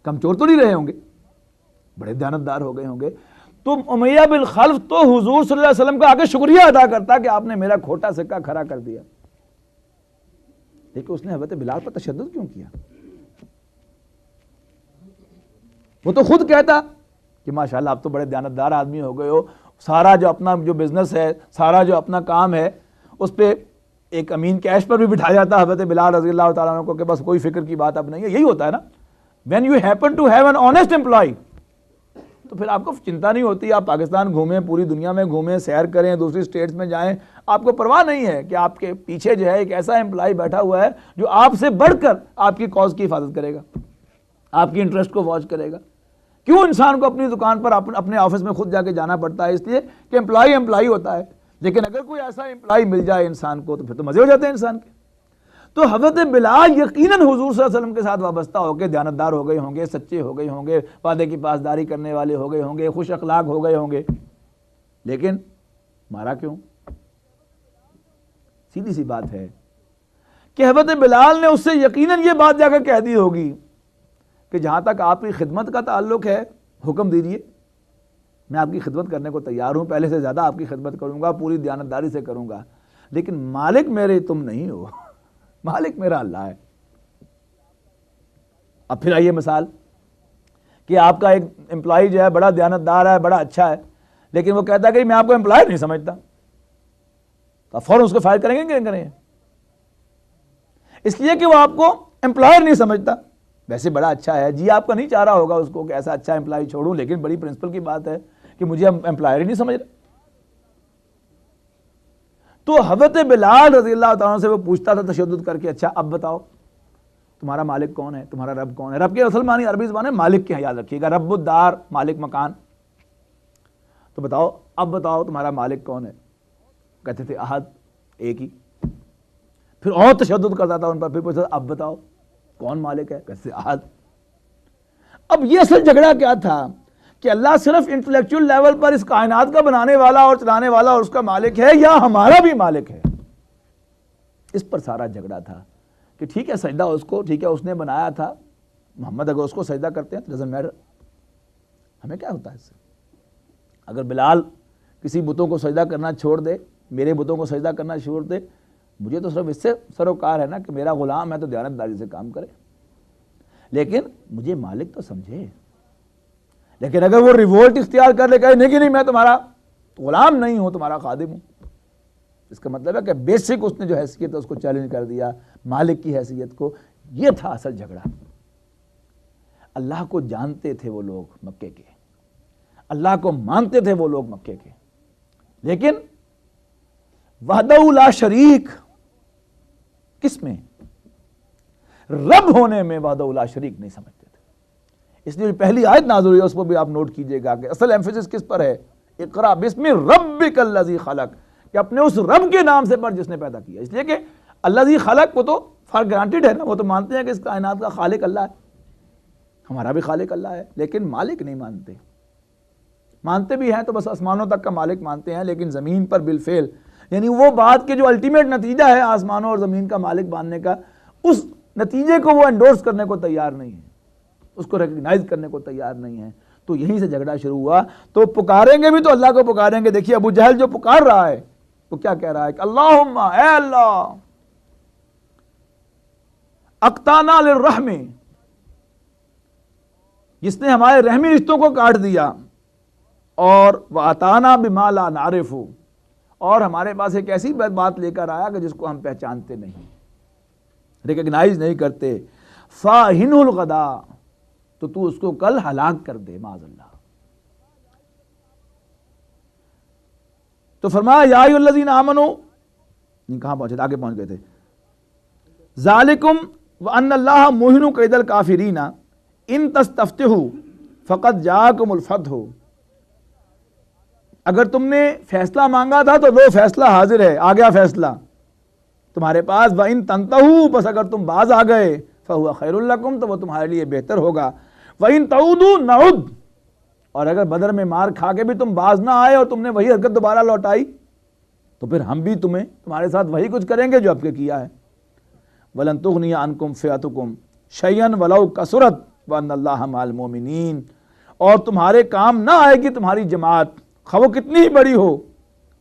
کم چور تو نہیں رہے ہوں گے، بڑے دیانتدار ہو گئے ہوں گے۔ تو امیہ بن خلف تو حضور صلی اللہ علیہ وسلم کا آگے شکریہ ادا کرتا کہ آپ نے میرا کھوٹا سکہ کھڑا کر دیا، لیکن اس نے حضرت بلال پر تشدد کیوں کیا؟ وہ تو خود کہتا کہ ماشاءاللہ آپ تو بڑے دیانتدار آدمی ہو گئے ہو، سارا جو اپنا جو بزنس ہے، سارا جو اپنا کام ہے، اس پہ ایک امین کیش پر بھی بٹھا جاتا حضرت بلال رضی اللہ تعالیٰ عنہ کو کہ بس کوئی فکر کی بات اب نہیں ہے۔ یہی ہوتا ہے نا، when you happen to have an honest employee، تو پھر آپ کو چنتا نہیں ہوتی، آپ پاکستان گھومیں، پوری دنیا میں گھومیں، سیر کریں، دوسری اسٹیٹس میں جائیں، آپ کو پرواہ نہیں ہے کہ آپ کے پیچھے جو ہے ایک ایسا امپلائی بیٹھا ہوا ہے جو آپ سے بڑھ کر آپ کی کاز کی حفاظت کرے گا، آپ کی انٹرسٹ کو واچ کرے گا۔ کیوں انسان کو اپنی دکان پر اپنے آفس میں خود جا کے جانا پڑتا ہے؟ اس لیے کہ امپلائی ہوتا ہے، لیکن اگر کوئی ایسا امپلائی مل جائے انسان کو تو پھر تو مزے ہو جاتے ہیں انسان کے۔ تو حضرت بلال یقیناً حضور صلی اللہ علیہ وسلم کے ساتھ وابستہ ہو کے دیانتدار ہو گئے ہوں گے، سچے ہو گئے ہوں گے، وعدے کی پاسداری کرنے والے ہو گئے ہوں گے، خوش اخلاق ہو گئے ہوں گے، لیکن مارا کیوں؟ سیدھی سی بات ہے کہ حضرت بلال نے اس سے یقیناً یہ بات جا کر کہہ دی ہوگی کہ جہاں تک آپ کی خدمت کا تعلق ہے حکم دیجیے، میں آپ کی خدمت کرنے کو تیار ہوں، پہلے سے زیادہ آپ کی خدمت کروں گا، پوری دیانتداری سے کروں گا، لیکن مالک میرے تم نہیں ہو، مالک میرا اللہ ہے۔ اب پھر آئیے مثال کہ آپ کا ایک امپلائی جو ہے بڑا دیانتدار ہے، بڑا اچھا ہے، لیکن وہ کہتا ہے کہ میں آپ کو امپلائی نہیں سمجھتا، تو آپ فوراً اس کو فائر کریں گے کہ نہیں کریں گے؟ اس لیے کہ وہ آپ کو امپلائر نہیں سمجھتا. ویسے بڑا اچھا ہے جی، آپ کا نہیں چاہ رہا ہوگا اس کو کہ ایسا اچھا امپلائی چھوڑوں، لیکن بڑی پرنسپل کی بات ہے کہ مجھے امپلائر ہی نہیں سمجھ رہا. تو حضرت بلال رضی اللہ تعالیٰ سے وہ پوچھتا تھا تشدد کر کے، اچھا اب بتاؤ تمہارا مالک کون ہے، تمہارا رب کون ہے؟ رب کے اصل معنی عربی زبان ہے مالک کے ہیں، یاد رکھیے گا، رب الدار، مالک مکان. تو بتاؤ اب بتاؤ تمہارا مالک کون ہے؟ کہتے تھے احد، ایک ہی. پھر اور تشدد کرتا تھا ان پر، پھر پوچھتا اب بتاؤ کون مالک ہے؟ کہتے تھے احد. اب یہ اصل جھگڑا کیا تھا کہ اللہ صرف انٹلیکچوئل لیول پر اس کائنات کا بنانے والا اور چلانے والا اور اس کا مالک ہے، یا ہمارا بھی مالک ہے؟ اس پر سارا جھگڑا تھا کہ ٹھیک ہے سجدہ اس کو، ٹھیک ہے اس نے بنایا تھا، محمد اگر اس کو سجدہ کرتے ہیں تو ڈزنٹ میٹر، ہمیں کیا ہوتا ہے اس سے؟ اگر بلال کسی بتوں کو سجدہ کرنا چھوڑ دے، میرے بتوں کو سجدہ کرنا چھوڑ دے، مجھے تو صرف اس سے سروکار ہے نا کہ میرا غلام ہے تو دیانتداری سے کام کرے، لیکن مجھے مالک تو سمجھے. لیکن اگر وہ ریوولٹ اختیار کر لے کہ نہیں میں تمہارا غلام نہیں ہوں، تمہارا خادم ہوں، اس کا مطلب ہے کہ بیسک اس نے جو حیثیت ہے اس کو چیلنج کر دیا، مالک کی حیثیت کو. یہ تھا اصل جھگڑا. اللہ کو جانتے تھے وہ لوگ مکے کے، اللہ کو مانتے تھے وہ لوگ مکے کے، لیکن وحدہ لا شریک کس میں؟ رب ہونے میں وحدہ لا شریک نہیں سمجھتے تھے. اس لیے پہلی آیت نازل ہوئی ہے، اس پر بھی آپ نوٹ کیجئے گا کہ اصل ایمفیسس کس پر ہے؟ اقرا بسم ربک الذی خلق، کہ اپنے اس رب کے نام سے پڑھ جس نے پیدا کیا. اس لیے کہ الذی خلق وہ تو فار گرانٹیڈ ہے نا، وہ تو مانتے ہیں کہ اس کائنات کا خالق اللہ ہے، ہمارا بھی خالق اللہ ہے، لیکن مالک نہیں مانتے. مانتے بھی ہیں تو بس آسمانوں تک کا مالک مانتے ہیں، لیکن زمین پر بالفعل، یعنی وہ بات کے جو الٹیمیٹ نتیجہ ہے آسمانوں اور زمین کا مالک ماننے کا، اس نتیجے کو وہ انڈورس کرنے کو تیار نہیں ہے، اس کو ریکگنائز کرنے کو تیار نہیں ہے. تو یہیں سے جھگڑا شروع ہوا. تو پکاریں گے بھی تو اللہ کو پکاریں گے. دیکھیے ابو جہل جو پکار رہا ہے وہ کیا کہہ رہا ہے کہ اللہم، اے اللہ، اقطعنا للرحم، جس نے ہمارے رحمی رشتوں کو کاٹ دیا، اور وَأَتَانَا بِمَا لَا نَعْرِفُ، اور ہمارے پاس ایک ایسی بات لے کر آیا کہ جس کو ہم پہچانتے نہیں، ریکگنائز نہیں کرتے. فَاهِنْهُ الْغَدَا، تو اس کو کل ہلاک کر دے معاذ اللہ. تو فرمایا یا ایھا الذین آمنوا، کہاں پہنچے تھے؟ آگے پہنچ گئے تھے. ذالکم وان اللہ موہن کید الکافرین ان تستفتحوا فقد جاءکم الفتح، اگر تم نے فیصلہ مانگا تھا تو وہ فیصلہ حاضر ہے، آ گیا فیصلہ تمہارے پاس. وَإِن تَنْتَهُوا، بس اگر تم باز آ گئے، فَهُوَ خَيْرٌ لَكُمْ، تو وہ تمہارے لیے بہتر ہوگا. وَإِن تَعُودُوا نَعُدْ، اور اگر بدر میں مار کھا کے بھی تم باز نہ آئے اور تم نے وہی حرکت دوبارہ لوٹائی، تو پھر ہم بھی تمہارے ساتھ وہی کچھ کریں گے جو اب کے کیا ہے. وَلَن تُغْنِيَ عَنْكُمْ فِئَتُكُمْ شَيْئًا وَلَوْ كَثُرَتْ وَأَنَّ اللَّهَ مَعَ الْمُؤْمِنِينَ، اور تمہارے کام نہ آئے گی تمہاری جماعت خواہ وہ کتنی ہی بڑی ہو،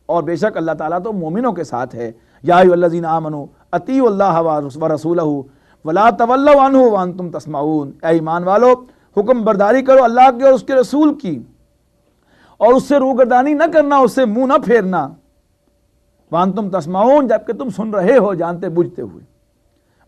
اور بے شک اللہ تعالیٰ تو مومنوں کے ساتھ ہے. یا ایھا الذین آمنوا اطیعوا اللہ ورسولہ ولا تولوا عنہ وانتم تسمعون، اے ایمان والو حکم برداری کرو اللہ کے اور اس کے رسول کی، اور اس سے روگردانی نہ کرنا، اس سے منہ نہ پھیرنا. وانتم تسمعون، جبکہ تم سن رہے ہو جانتے بوجھتے ہوئے.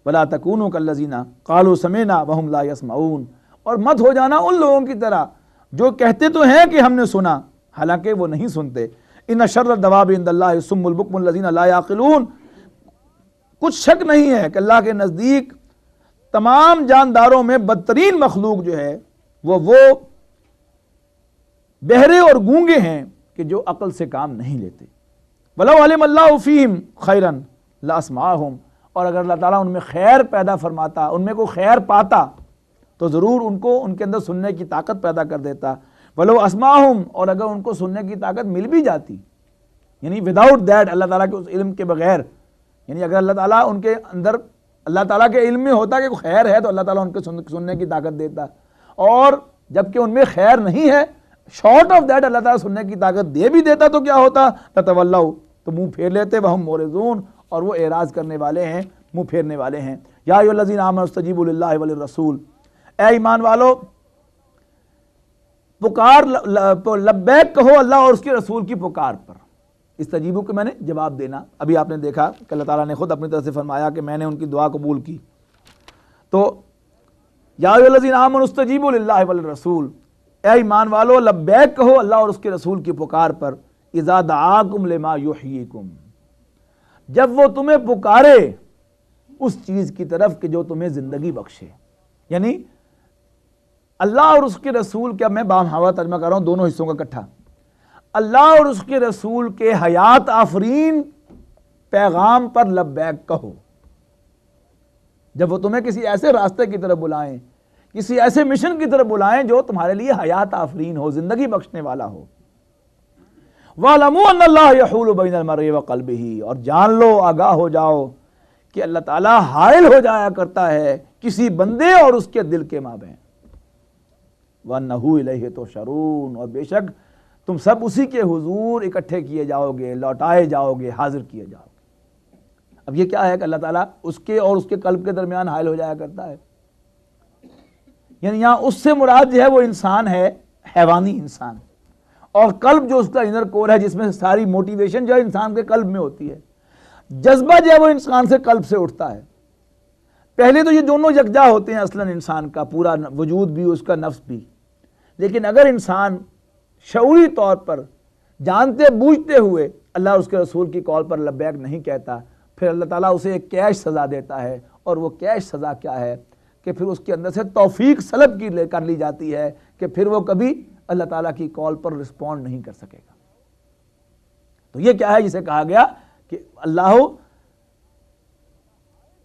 ولا تکونوا کالذین قالوا سمعنا وهم لا يسمعون، اور مت ہو جانا ان لوگوں کی طرح جو کہتے تو ہیں کہ ہم نے سنا حالانکہ وہ نہیں سنتے. ان شر الدواب عند اللہ الصم البکم الذین لا یعقلون، کچھ شک نہیں ہے کہ اللہ کے نزدیک تمام جانداروں میں بدترین مخلوق جو ہے وہ بہرے اور گونگے ہیں کہ جو عقل سے کام نہیں لیتے. وَلَوْ عَلِمَ اللَّهُ فِيهِمْ خَيْرًا لَأَسْمَعَهُمْ، اور اگر اللہ تعالیٰ ان میں خیر پیدا فرماتا، ان میں کوئی خیر پاتا تو ضرور ان کو ان کے اندر سننے کی طاقت پیدا کر دیتا. وَلَوْ أَسْمَعَهُمْ، اور اگر ان کو سننے کی طاقت مل بھی جاتی، یعنی وداؤٹ دیٹ، اللہ تعالیٰ کے اس علم کے بغیر، یعنی اگر اللہ تعالیٰ ان کے اندر، اللہ تعالیٰ کے علم میں ہوتا کہ کوئی خیر ہے تو اللہ تعالیٰ ان کو سننے کی طاقت دیتا، اور جبکہ ان میں خیر نہیں ہے، شارٹ آف دیٹ اللہ تعالیٰ سننے کی طاقت دے بھی دیتا تو کیا ہوتا؟ تتولوا، تو منہ پھیر لیتے. وہم معرضون، اور وہ اعراض کرنے والے ہیں، منہ پھیرنے والے ہیں. یا ایھا الذین آمنوا استجیبوا للہ وللرسول، اے ایمان والو پکار لبیک کہو اللہ اور اس کے رسول کی پکار پر. استجیبو کہ میں نے جواب دینا. ابھی آپ نے دیکھا کہ اللہ تعالیٰ نے خود اپنی طرف سے فرمایا کہ میں نے ان کی دعا قبول کی. تو یا ایھا الذین آمنوا استجیبوا للہ وللرسول، اے ایمان والو لبیک کہو اللہ اور اس کے رسول کی پکار پر. اذا دعاکم لما یحییکم، جب وہ تمہیں پکارے اس چیز کی طرف کہ جو تمہیں زندگی بخشے. یعنی اللہ اور اس کے رسول، کیا میں بامحاورہ ترجمہ کر رہا ہوں دونوں حصوں کا اکٹھا، اللہ اور اس کے رسول کے حیات آفرین پیغام پر لبیک کہو. جب وہ تمہیں کسی ایسے راستے کی طرف بلائیں، کسی ایسے مشن کی طرف بلائیں جو تمہارے لیے حیات آفرین ہو، زندگی بخشنے والا ہو. وَاعْلَمُوا أَنَّ اللَّهَ يَحُولُ بَيْنَ الْمَرْءِ وَقَلْبِهِ، اور جان لو، آگاہ ہو جاؤ کہ اللہ تعالیٰ حائل ہو جایا کرتا ہے کسی بندے اور اس کے دل کے مابین. وَأَنَّهُ إِلَيْهِ تُحْشَرُونَ، اور بے شک تم سب اسی کے حضور اکٹھے کیے جاؤ گے، لوٹائے جاؤ گے، حاضر کیے جاؤ گے. اب یہ کیا ہے کہ اللہ تعالیٰ اس کے اور اس کے قلب کے درمیان حائل ہو جایا کرتا ہے. یعنی یہاں اس سے مراد جو ہے وہ انسان ہے، حیوانی انسان، اور قلب جو اس کا انر کور ہے جس میں ساری موٹیویشن جو ہے انسان کے قلب میں ہوتی ہے. جذبہ جو ہے وہ انسان سے قلب سے اٹھتا ہے. پہلے تو یہ دونوں یکجا ہوتے ہیں اصلاً، انسان کا پورا وجود بھی اس کا نفس بھی. لیکن اگر انسان شعوری طور پر جانتے بوجھتے ہوئے اللہ اور اس کے رسول کی کال پر لبیک نہیں کہتا، پھر اللہ تعالیٰ اسے ایک کیش سزا دیتا ہے. اور وہ کیش سزا کیا ہے کہ پھر اس کے اندر سے توفیق سلب کر لی جاتی ہے کہ پھر وہ کبھی اللہ تعالیٰ کی کال پر رسپونڈ نہیں کر سکے گا. تو یہ کیا ہے جسے کہا گیا کہ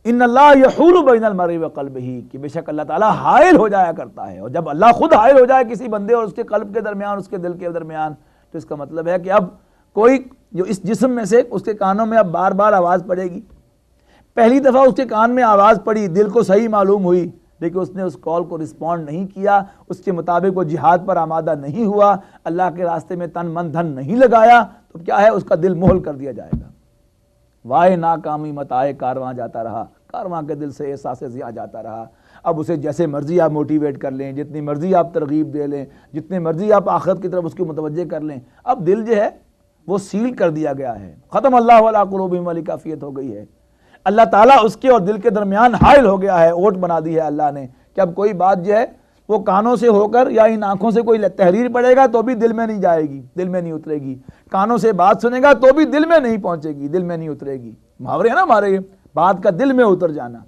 ان اللہ یحول بین المرء وقلبہ، کہ بے شک اللہ تعالیٰ حائل ہو جایا کرتا ہے. اور جب اللہ خود حائل ہو جائے کسی بندے اور اس کے قلب کے درمیان، اس کے دل کے درمیان، تو اس کا مطلب ہے کہ اب کوئی جو اس جسم میں سے اس کے کانوں میں اب بار بار آواز پڑے گی. پہلی دفعہ اس کے کان میں آواز پڑی، دل کو صحیح معلوم ہوئی، لیکن اس نے اس کال کو رسپونڈ نہیں کیا، اس کے مطابق وہ جہاد پر آمادہ نہیں ہوا، اللہ کے راستے میں تن من دھن نہیں لگایا، تو کیا ہے اس کا دل مہل کر دیا جائے گا. وائے ناکامی مت آئے کارواں جاتا رہا، کارواں کے دل سے احساس ضیاء جاتا رہا. اب اسے جیسے مرضی آپ موٹیویٹ کر لیں، جتنی مرضی آپ ترغیب دے لیں، جتنے مرضی آپ آخرت کی طرف اس کو متوجہ کر لیں، اب دل جو ہے وہ سیل کر دیا گیا ہے. ختم اللہ علی قلوبہم والی کافیت ہو گئی ہے. اللہ تعالیٰ اس کے اور دل کے درمیان حائل ہو گیا ہے، اوٹ بنا دی ہے اللہ نے کہ اب کوئی بات جو ہے وہ کانوں سے ہو کر یا ان آنکھوں سے کوئی تحریر پڑے گا تو بھی دل میں نہیں جائے گی، دل میں نہیں اترے گی. کانوں سے بات سنے گا تو بھی دل میں نہیں پہنچے گی، دل میں نہیں اترے گی. محاورے ہیں نا ہمارے، بات کا دل میں اتر جانا.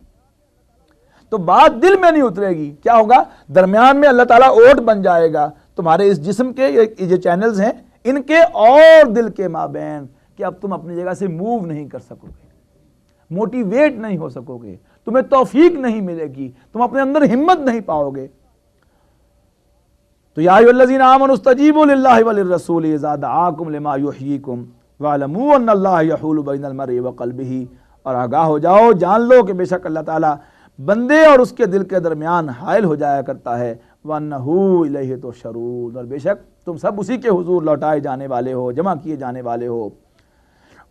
تو بات دل میں نہیں اترے گی، کیا ہوگا؟ درمیان میں اللہ تعالیٰ اوٹ بن جائے گا تمہارے اس جسم کے جو چینلز ہیں ان کے اور دل کے مابین، کہ اب تم اپنی جگہ سے موو نہیں کر سکو گے، موٹیویٹ نہیں ہو سکو گے، تمہیں توفیق نہیں ملے گی، تم اپنے اندر ہمت نہیں پاؤ گے. تو یا ایھا الذین آمنوا استجیبوا للہ وللرسول اذا دعاکم لما یحییکم واعلموا ان اللہ یحول بین المرء وقلبہ، اور آگاہ ہو جاؤ، جان لو کہ بے شک اللہ تعالیٰ بندے اور اس کے دل کے درمیان حائل ہو جایا کرتا ہے. وَأَنَّهُ إِلَيْهِ تُحْشَرُونَ، اور بے شک تم سب اسی کے حضور لوٹائے جانے والے ہو، جمع کیے جانے والے ہو.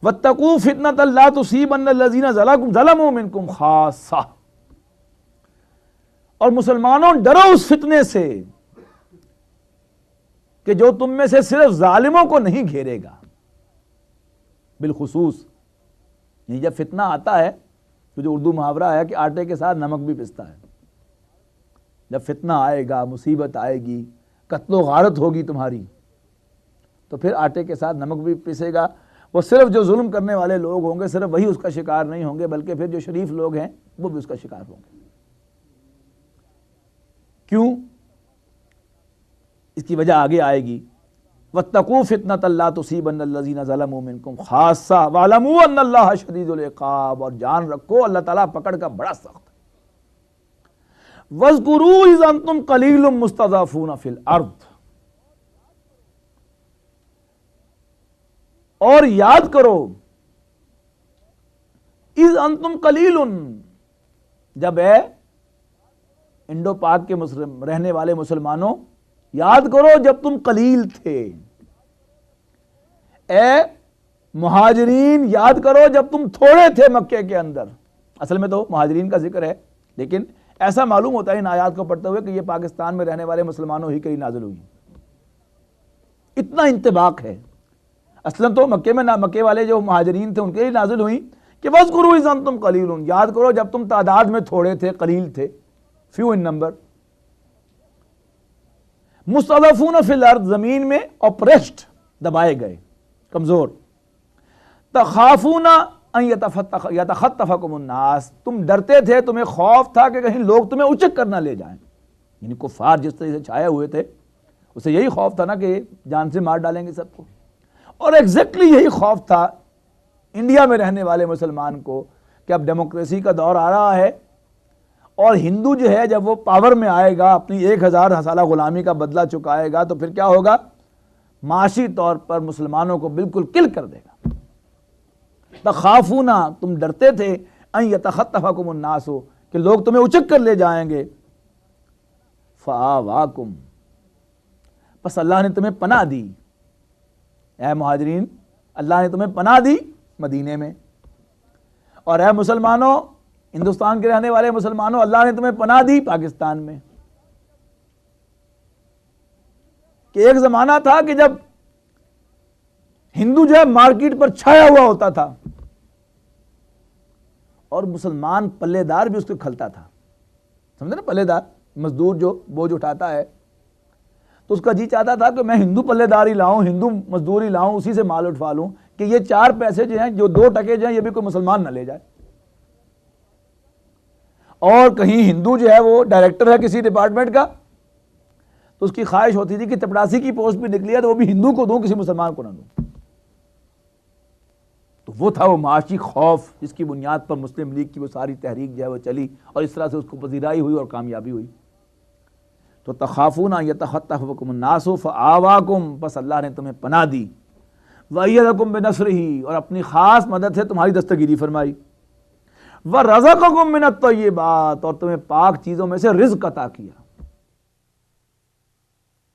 وَاتَّقُوا فِتْنَةً لَا تُصِيبَنَّ الَّذِينَ ظَلَمُوا مِنْكُمْ خَاصَّةً، اور مسلمانوں ڈرو اس فتنے سے کہ جو تم میں سے صرف ظالموں کو نہیں گھیرے گا بالخصوص. یہ جب فتنہ آتا ہے تو جو اردو محاورہ ہے کہ آٹے کے ساتھ نمک بھی پستا ہے، جب فتنہ آئے گا، مصیبت آئے گی، قتل و غارت ہوگی تمہاری، تو پھر آٹے کے ساتھ نمک بھی پسے گا. وہ صرف جو ظلم کرنے والے لوگ ہوں گے صرف وہی اس کا شکار نہیں ہوں گے، بلکہ پھر جو شریف لوگ ہیں وہ بھی اس کا شکار ہوں گے. کیوں؟ اس کی وجہ آگے آئے گی. وَاتَّقُوا فِتْنَةً لَا تُصِيبَنَّ الَّذِينَ ظَلَمُوا مِنْكُمْ خَاصَّةً وَاعْلَمُوا أَنَّ اللَّهَ شَدِيدُ الْعِقَابِ، اور جان رکھو اللہ تعالیٰ پکڑ کا بڑا سخت ہے. وَاذْكُرُوا إِذْ أَنْتُمْ قَلِيلٌ مُسْتَضْعَفُونَ فِي الْأَرْضِ، اور یاد کرو اِذْ أَنْتُمْ قَلِيلٌ، جب اے انڈو پاک کے رہنے والے مسلمانوں یاد کرو جب تم قلیل تھے. اے مہاجرین یاد کرو جب تم تھوڑے تھے مکے کے اندر. اصل میں تو مہاجرین کا ذکر ہے، لیکن ایسا معلوم ہوتا ہے ان آیات کو پڑھتے ہوئے کہ یہ پاکستان میں رہنے والے مسلمانوں ہی کے لیے نازل ہوئی، اتنا انطباق ہے۔ اصلاً تو مکے والے جو مہاجرین تھے ان کے لیے نازل ہوئی کہ وَاذْكُرُوا إِذْ أَنْتُمْ قَلِيلٌ، یاد کرو جب تم تعداد میں تھوڑے تھے، قلیل تھے، فیو ان نمبر، مستضعفون فی الارض، زمین میں اپریسڈ، دبائے گئے، کمزور، تخافون ان یتخطفکم الناس، تم ڈرتے تھے، تمہیں خوف تھا کہ کہیں لوگ تمہیں اچک کر نہ لے جائیں، یعنی کفار جس طرح سے چھائے ہوئے تھے اسے یہی خوف تھا نا کہ جان سے مار ڈالیں گے سب کو، اور ایگزیکٹلی یہی خوف تھا انڈیا میں رہنے والے مسلمان کو کہ اب ڈیموکریسی کا دور آ رہا ہے اور ہندو جو ہے جب وہ پاور میں آئے گا، اپنی 1000 سالہ غلامی کا بدلہ چکائے گا، تو پھر کیا ہوگا، معاشی طور پر مسلمانوں کو بالکل کل کر دے گا۔ تخافون، تم ڈرتے تھے، ان یتخطفکم الناس، کہ لوگ تمہیں اچک کر لے جائیں گے، فآواکم، بس اللہ نے تمہیں پناہ دی، اے مہاجرین اللہ نے تمہیں پناہ دی مدینے میں، اور اے مسلمانوں، ہندوستان کے رہنے والے مسلمانوں، اللہ نے تمہیں پناہ دی پاکستان میں۔ کہ ایک زمانہ تھا کہ جب ہندو جو ہے مارکیٹ پر چھایا ہوا ہوتا تھا اور مسلمان پلے دار بھی اس کو کھلتا تھا، سمجھے نا، پلے دار مزدور جو بوجھ اٹھاتا ہے تو اس کا جی چاہتا تھا کہ میں ہندو پلے دار ہی لاؤں، ہندو مزدور ہی لاؤں، اسی سے مال اٹھوا لوں کہ یہ 4 پیسے جو ہیں، جو 2 ٹکے جو ہیں، یہ بھی کوئی مسلمان نہ لے جائے۔ اور کہیں ہندو جو ہے وہ ڈائریکٹر ہے کسی ڈپارٹمنٹ کا تو اس کی خواہش ہوتی تھی کہ چپڑاسی کی پوسٹ بھی نکلی ہے تو وہ بھی ہندو کو دوں، کسی مسلمان کو نہ دوں۔ تو وہ تھا وہ معاشی خوف جس کی بنیاد پر مسلم لیگ کی وہ ساری تحریک جو ہے وہ چلی اور اس طرح سے اس کو پذیرائی ہوئی اور کامیابی ہوئی۔ تو تخافون ان یتخطفکم الناس فآواکم، بس اللہ نے تمہیں پناہ دی، وَأَيَّدَكُم بِنَصْرِهِ، اور اپنی خاص مدد سے تمہاری دستگیری فرمائی، وَرَزَقَكُم مِّنَ الطَّيِّبَاتِ، اور تمہیں پاک چیزوں میں سے رزق عطا کیا۔